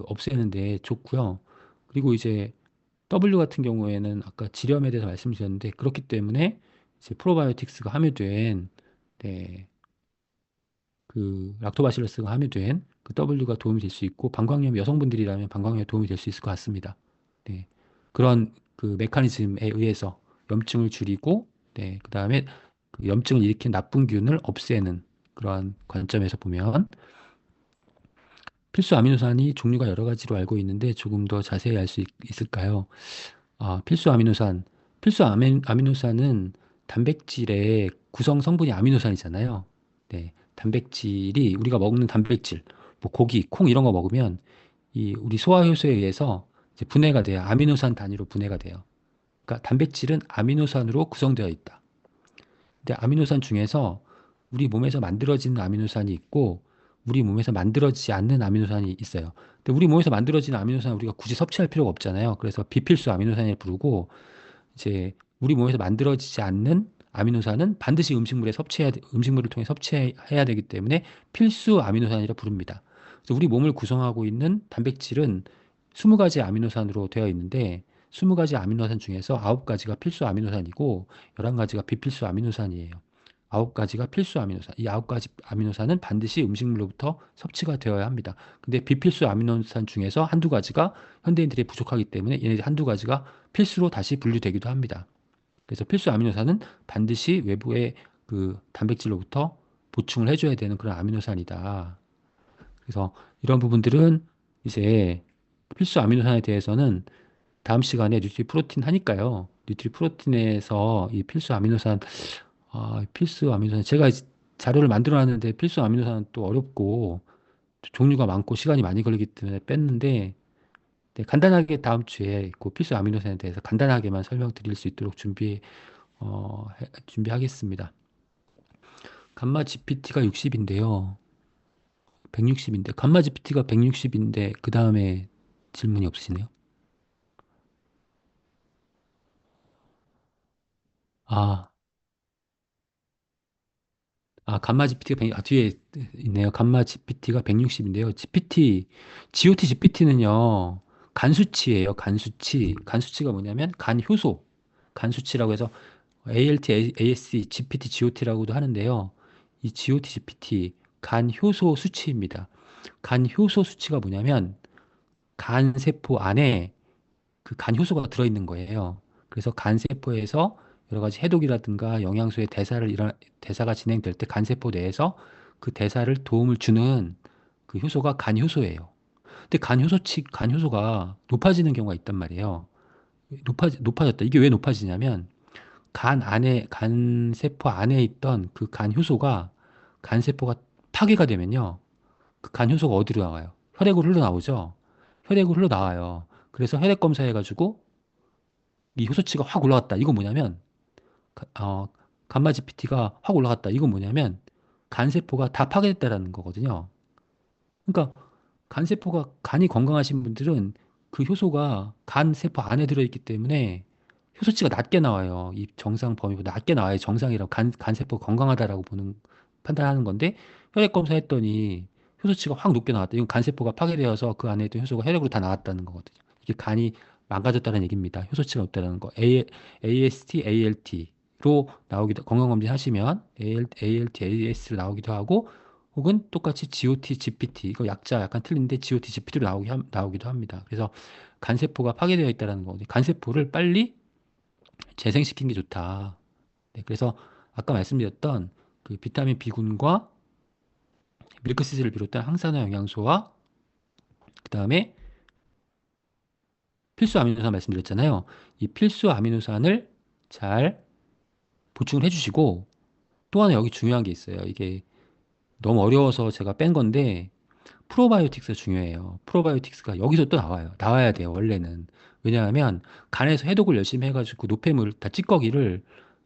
없애는데 좋고요. 그리고 이제 W 같은 경우에는 아까 지렴에 대해서 말씀드렸는데 그렇기 때문에 이제 프로바이오틱스가 함유된 네, 그 락토바실러스가 함유된 그 W가 도움이 될 수 있고 방광염 여성분들이라면 방광염에 도움이 될 수 있을 것 같습니다. 네. 그런 그 메커니즘에 의해서 염증을 줄이고 네, 그다음에 그 염증을 일으킨 나쁜 균을 없애는 그러한 관점에서 보면 필수 아미노산이 종류가 여러 가지로 알고 있는데 조금 더 자세히 알 수 있을까요? 아, 아미노산은 단백질의 구성 성분이 아미노산이잖아요. 네, 단백질이 우리가 먹는 단백질, 뭐 고기, 콩 이런 거 먹으면 이 우리 소화 효소에 의해서 이제 분해가 돼요. 아미노산 단위로 분해가 돼요. 그러니까 단백질은 아미노산으로 구성되어 있다. 근데 아미노산 중에서 우리 몸에서 만들어지는 아미노산이 있고 우리 몸에서 만들어지지 않는 아미노산이 있어요. 근데 우리 몸에서 만들어지는 아미노산은 우리가 굳이 섭취할 필요가 없잖아요. 그래서 비필수 아미노산을 부르고 이제 우리 몸에서 만들어지지 않는 아미노산은 반드시 음식물을 통해 섭취해야 되기 때문에 필수 아미노산이라 부릅니다. 그래서 우리 몸을 구성하고 있는 단백질은 20가지 아미노산으로 되어 있는데 20가지 아미노산 중에서 9가지가 필수 아미노산이고 11가지가 비필수 아미노산이에요. 9가지가 필수 아미노산. 이 9가지 아미노산은 반드시 음식물로부터 섭취가 되어야 합니다. 근데 비필수 아미노산 중에서 한두 가지가 현대인들이 부족하기 때문에 얘네 한두 가지가 필수로 다시 분류되기도 합니다. 그래서 필수 아미노산은 반드시 외부의 그 단백질로부터 보충을 해줘야 되는 그런 아미노산이다. 그래서 이런 부분들은 이제 필수 아미노산에 대해서는 다음 시간에 뉴트리 프로틴 하니까요. 뉴트리 프로틴에서 이 필수 아미노산 제가 자료를 만들어 놨는데 필수 아미노산은 또 어렵고 종류가 많고 시간이 많이 걸리기 때문에 뺐는데 네, 간단하게 다음 주에 그 필수 아미노산에 대해서 간단하게만 설명드릴 수 있도록 준비하겠습니다. 감마 GPT가 60인데요. 160인데 감마 GPT가 160인데 그 다음에 질문이 없으시네요. 아, 감마 GPT가 뒤에 있네요. 감마 GPT가 160인데요. GOT GPT는요, 간수치예요. 간수치. 간수치가 뭐냐면 간 효소. 간수치라고 해서 ALT, ASC, GPT, GOT라고도 하는데요. 이 GOT GPT, 간 효소 수치입니다. 간 효소 수치가 뭐냐면 간 세포 안에 그 간 효소가 들어있는 거예요. 그래서 간 세포에서 여러 가지 해독이라든가 영양소의 대사가 진행될 때 간 세포 내에서 그 대사를 도움을 주는 그 효소가 간 효소예요. 근데 간 효소가 높아지는 경우가 있단 말이에요. 높아졌다. 이게 왜 높아지냐면 간 세포 안에 있던 그 간 효소가 간 세포가 파괴가 되면요. 그 간 효소가 어디로 나와요? 혈액으로 흘러나오죠. 혈액으로 흘러나와요. 그래서 혈액 검사해가지고 이 효소치가 확 올라갔다. 이건 뭐냐면 감마 GPT가 확 올라갔다. 이건 뭐냐면 간 세포가 다 파괴됐다라는 거거든요. 그러니까 간세포가 간이 건강하신 분들은 그 효소가 간 세포 안에 들어있기 때문에 효소치가 낮게 나와요. 이 정상 범위보다 낮게 나와요. 정상이라고 간세포 건강하다라고 판단하는 건데 혈액 검사했더니 효소치가 확 높게 나왔다. 이건 간세포가 파괴되어서 그 안에 있던 효소가 혈액으로 다 나왔다는 거거든요. 이게 간이 망가졌다는 얘기입니다. 효소치가 높다는 거. AST, ALT로 나오기도 건강검진 하시면 ALT, AS로 나오기도 하고 혹은 똑같이 GOT, GPT, 이거 약자 약간 틀린데 GOT, GPT로 나오기도 합니다. 그래서 간세포가 파괴되어 있다는 거거든요. 간세포를 빨리 재생시키는 게 좋다. 네, 그래서 아까 말씀드렸던 그 비타민 B군과 밀크시슬을 비롯한 항산화 영양소와 그 다음에 필수 아미노산 말씀드렸잖아요. 이 필수 아미노산을 잘 보충을 해주시고 또 하나 여기 중요한 게 있어요. 이게 너무 어려워서 제가 뺀 건데 프로바이오틱스가 중요해요. 프로바이오틱스가 여기서 또 나와요. 나와야 돼요, 원래는. 왜냐하면 간에서 해독을 열심히 해가지고 노폐물, 다 찌꺼기를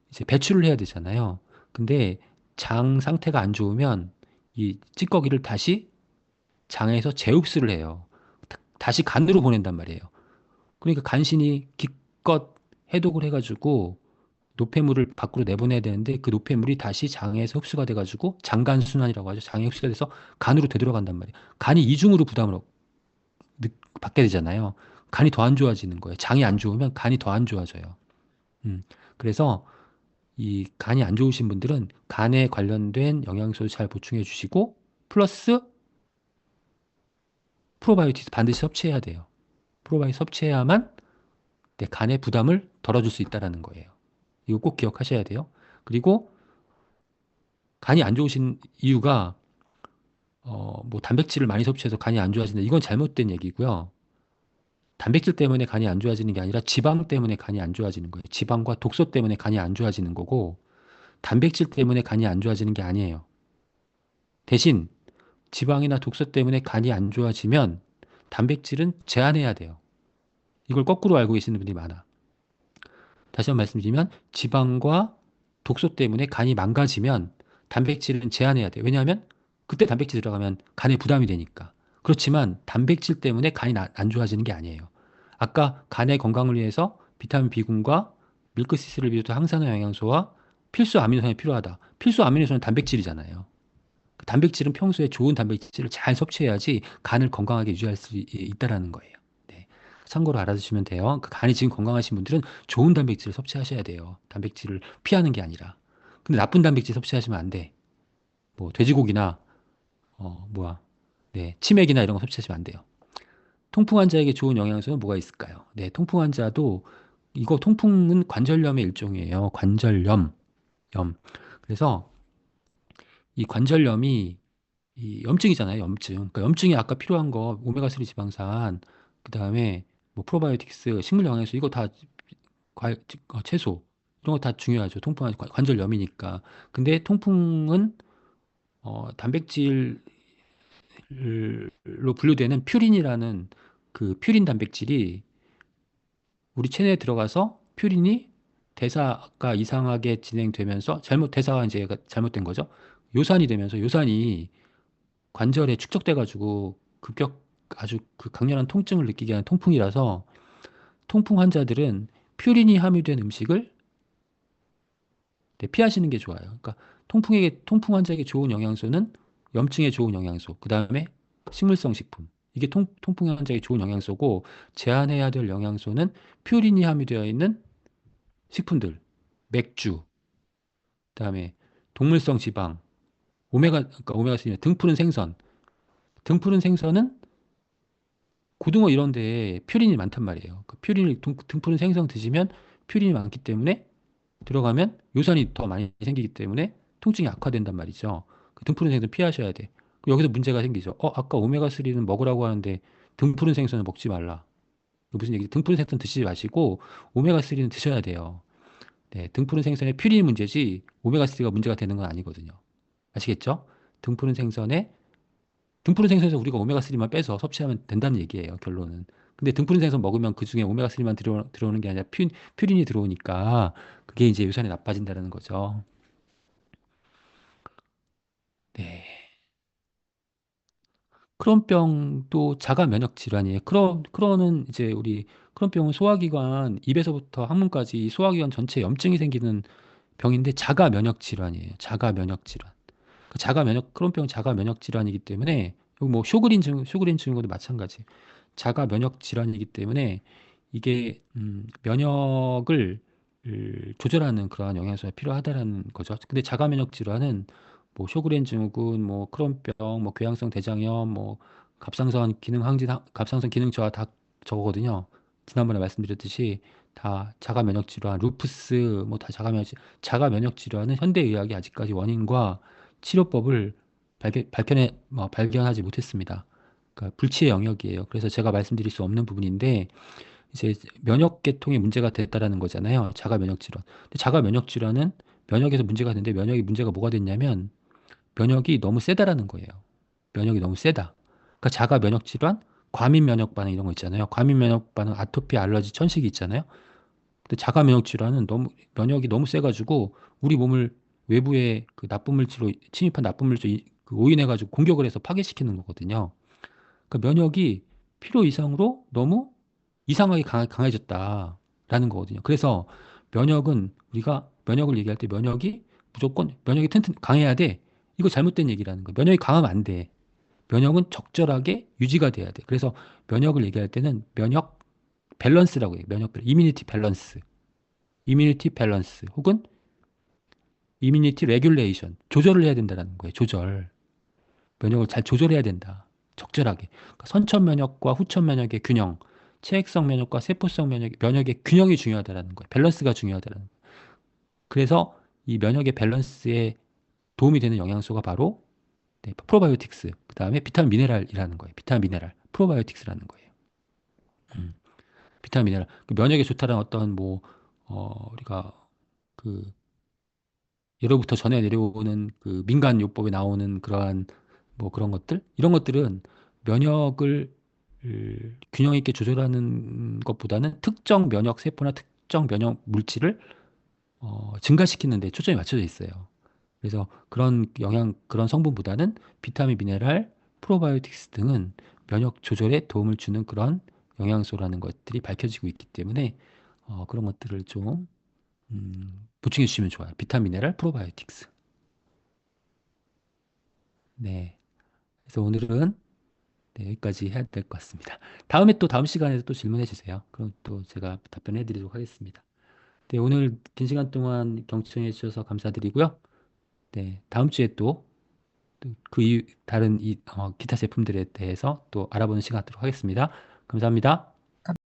이제 배출을 해야 되잖아요. 근데 장 상태가 안 좋으면 이 찌꺼기를 다시 장에서 재흡수를 해요. 다시 간으로 보낸단 말이에요. 그러니까 간신히 기껏 해독을 해가지고 노폐물을 밖으로 내보내야 되는데 그 노폐물이 다시 장에서 흡수가 돼가지고 장간순환이라고 하죠. 장에 흡수가 돼서 간으로 되돌아간단 말이에요. 간이 이중으로 부담을 받게 되잖아요. 간이 더 안 좋아지는 거예요. 장이 안 좋으면 간이 더 안 좋아져요. 음. 그래서 이 간이 안 좋으신 분들은 간에 관련된 영양소 잘 보충해 주시고 플러스 프로바이오틱스 반드시 섭취해야 돼요. 프로바이오틱스 섭취해야만 내 간의 부담을 덜어줄 수 있다라는 거예요. 이거 꼭 기억하셔야 돼요. 그리고 간이 안 좋으신 이유가 뭐 단백질을 많이 섭취해서 간이 안 좋아진다. 이건 잘못된 얘기고요. 단백질 때문에 간이 안 좋아지는 게 아니라 지방 때문에 간이 안 좋아지는 거예요. 지방과 독소 때문에 간이 안 좋아지는 거고 단백질 때문에 간이 안 좋아지는 게 아니에요. 대신 지방이나 독소 때문에 간이 안 좋아지면 단백질은 제한해야 돼요. 이걸 거꾸로 알고 계시는 분들이 많아. 다시 한번 말씀드리면 지방과 독소 때문에 간이 망가지면 단백질은 제한해야 돼요. 왜냐하면 그때 단백질 들어가면 간에 부담이 되니까. 그렇지만 단백질 때문에 간이 안 좋아지는 게 아니에요. 아까 간의 건강을 위해서 비타민 B군과 밀크시슬을 비롯한 항산화 영양소와 필수 아미노산이 필요하다. 필수 아미노산은 단백질이잖아요. 그 단백질은 평소에 좋은 단백질을 잘 섭취해야지 간을 건강하게 유지할 수 있다라는 거예요. 네. 참고로 알아두시면 돼요. 그 간이 지금 건강하신 분들은 좋은 단백질을 섭취하셔야 돼요. 단백질을 피하는 게 아니라. 근데 나쁜 단백질 섭취하시면 안 돼. 뭐 돼지고기나 뭐야, 네, 치맥이나 이런 거 섭취하시면 안 돼요. 통풍 환자에게 좋은 영양소는 뭐가 있을까요? 네, 통풍 환자도 이거 통풍은 관절염의 일종이에요. 관절염, 염. 그래서 이 관절염이 이 염증이잖아요, 염증. 그러니까 염증이 아까 필요한 거 오메가3 지방산, 그다음에 뭐 프로바이오틱스, 식물 영양소 이거 다 채소 이런 거 다 중요하죠. 통풍 관절염이니까. 근데 통풍은 단백질로 분류되는 퓨린이라는 그 퓨린 단백질이 우리 체내에 들어가서 퓨린이 대사가 이상하게 진행되면서 대사가 이제 잘못된 거죠. 요산이 되면서 요산이 관절에 축적돼 가지고 아주 그 강렬한 통증을 느끼게 하는 통풍이라서 통풍 환자들은 퓨린이 함유된 음식을 네, 피하시는 게 좋아요. 그러니까 통풍 환자에게 좋은 영양소는 염증에 좋은 영양소, 그 다음에 식물성 식품. 이게 통풍 환자에게 좋은 영양소고 제한해야 될 영양소는 퓨린이 함유되어 있는 식품들, 맥주, 그다음에 동물성 지방, 그러니까 오메가3, 등푸른 생선. 등푸른 생선은 고등어 이런 데에 퓨린이 많단 말이에요. 그 퓨린을 등푸른 생선 드시면 퓨린이 많기 때문에 들어가면 요산이 더 많이 생기기 때문에 통증이 악화된단 말이죠. 그 등푸른 생선 피하셔야 돼. 여기서 문제가 생기죠. 아까 오메가3는 먹으라고 하는데 등푸른 생선은 먹지 말라. 무슨 얘기? 등푸른 생선 드시지 마시고 오메가3는 드셔야 돼요. 네, 등푸른 생선의 퓨린이 문제지 오메가3가 문제가 되는 건 아니거든요. 아시겠죠? 등푸른 생선에 등푸른 생선에서 우리가 오메가3만 빼서 섭취하면 된다는 얘기예요, 결론은. 근데 등푸른 생선 먹으면 그중에 오메가3만 들어오는 게 아니라 퓨린이 들어오니까 그게 이제 유산이 나빠진다는 거죠. 네. 크론병도 자가 면역 질환이에요. 크론은 이제 우리 크론병은 소화기관, 입에서부터 항문까지 이 소화기관 전체에 염증이 생기는 병인데 자가 면역 질환이에요. 자가 면역 질환. 크론병 자가 면역 질환이기 때문에 여기 뭐 쇼그린 증후군도 마찬가지. 자가 면역 질환이기 때문에 이게 면역을 조절하는 그러한 영양소가 필요하다라는 거죠. 근데 자가 면역 질환은 뭐 쇼그렌 증후군, 뭐 크론병, 뭐 궤양성 대장염, 뭐 갑상선 기능 저하 다 저거거든요. 지난번에 말씀드렸듯이 다 자가 면역 질환, 루푸스 뭐 다 자가 면역 질환은 현대 의학이 아직까지 원인과 치료법을 발견하지 못했습니다. 그러니까 불치의 영역이에요. 그래서 제가 말씀드릴 수 없는 부분인데 이제 면역 계통에 문제가 됐다라는 거잖아요. 자가 면역 질환. 근데 자가 면역 질환은 면역에서 문제가 됐는데 면역이 문제가 뭐가 됐냐면 면역이 너무 세다라는 거예요. 면역이 너무 세다. 그러니까 자가 면역 질환, 과민 면역 반응 이런 거 있잖아요. 과민 면역 반응, 아토피, 알러지, 천식이 있잖아요. 근데 자가 면역 질환은 너무 면역이 너무 세가지고 우리 몸을 외부의 그 나쁜 물질로 침입한 나쁜 물질 그 오인해가지고 공격을 해서 파괴시키는 거거든요. 그러니까 면역이 필요 이상으로 너무 이상하게 강해졌다라는 거거든요. 그래서 우리가 면역을 얘기할 때 면역이 무조건 면역이 강해야 돼. 이거 잘못된 얘기라는 거예요. 면역이 강하면 안 돼. 면역은 적절하게 유지가 돼야 돼. 그래서 면역을 얘기할 때는 면역 밸런스라고 해요. 이뮤니티 밸런스. 이뮤니티 밸런스 혹은 이뮤니티 레귤레이션. 조절을 해야 된다는 거예요. 조절. 면역을 잘 조절해야 된다. 적절하게. 그러니까 선천 면역과 후천 면역의 균형, 체액성 면역과 세포성 면역의 균형이 중요하다는 거예요. 밸런스가 중요하다는 거예요. 그래서 이 면역의 밸런스에 도움이 되는 영양소가 바로 네, 프로바이오틱스, 그 다음에 비타민 미네랄이라는 거예요. 비타민 미네랄, 프로바이오틱스라는 거예요. 음, 비타민 미네랄. 그 면역에 좋다는 어떤 우리가 그 예로부터 전해 내려오는 그 민간요법에 나오는 그러한 뭐 그런 것들 이런 것들은 면역을 균형 있게 조절하는 것보다는 특정 면역 세포나 특정 면역 물질을 증가시키는 데 초점이 맞춰져 있어요. 그래서 그런 성분보다는 비타민, 미네랄, 프로바이오틱스 등은 면역 조절에 도움을 주는 그런 영양소라는 것들이 밝혀지고 있기 때문에 그런 것들을 좀 보충해 주시면 좋아요. 비타민, 미네랄, 프로바이오틱스. 네. 그래서 오늘은 네, 여기까지 해야 될 것 같습니다. 다음 시간에 또 질문해 주세요. 그럼 또 제가 답변해 드리도록 하겠습니다. 네, 오늘 긴 시간 동안 경청해 주셔서 감사드리고요. 네, 다음 주에 또 다른 기타 제품들에 대해서 또 알아보는 시간 갖도록 하겠습니다. 감사합니다.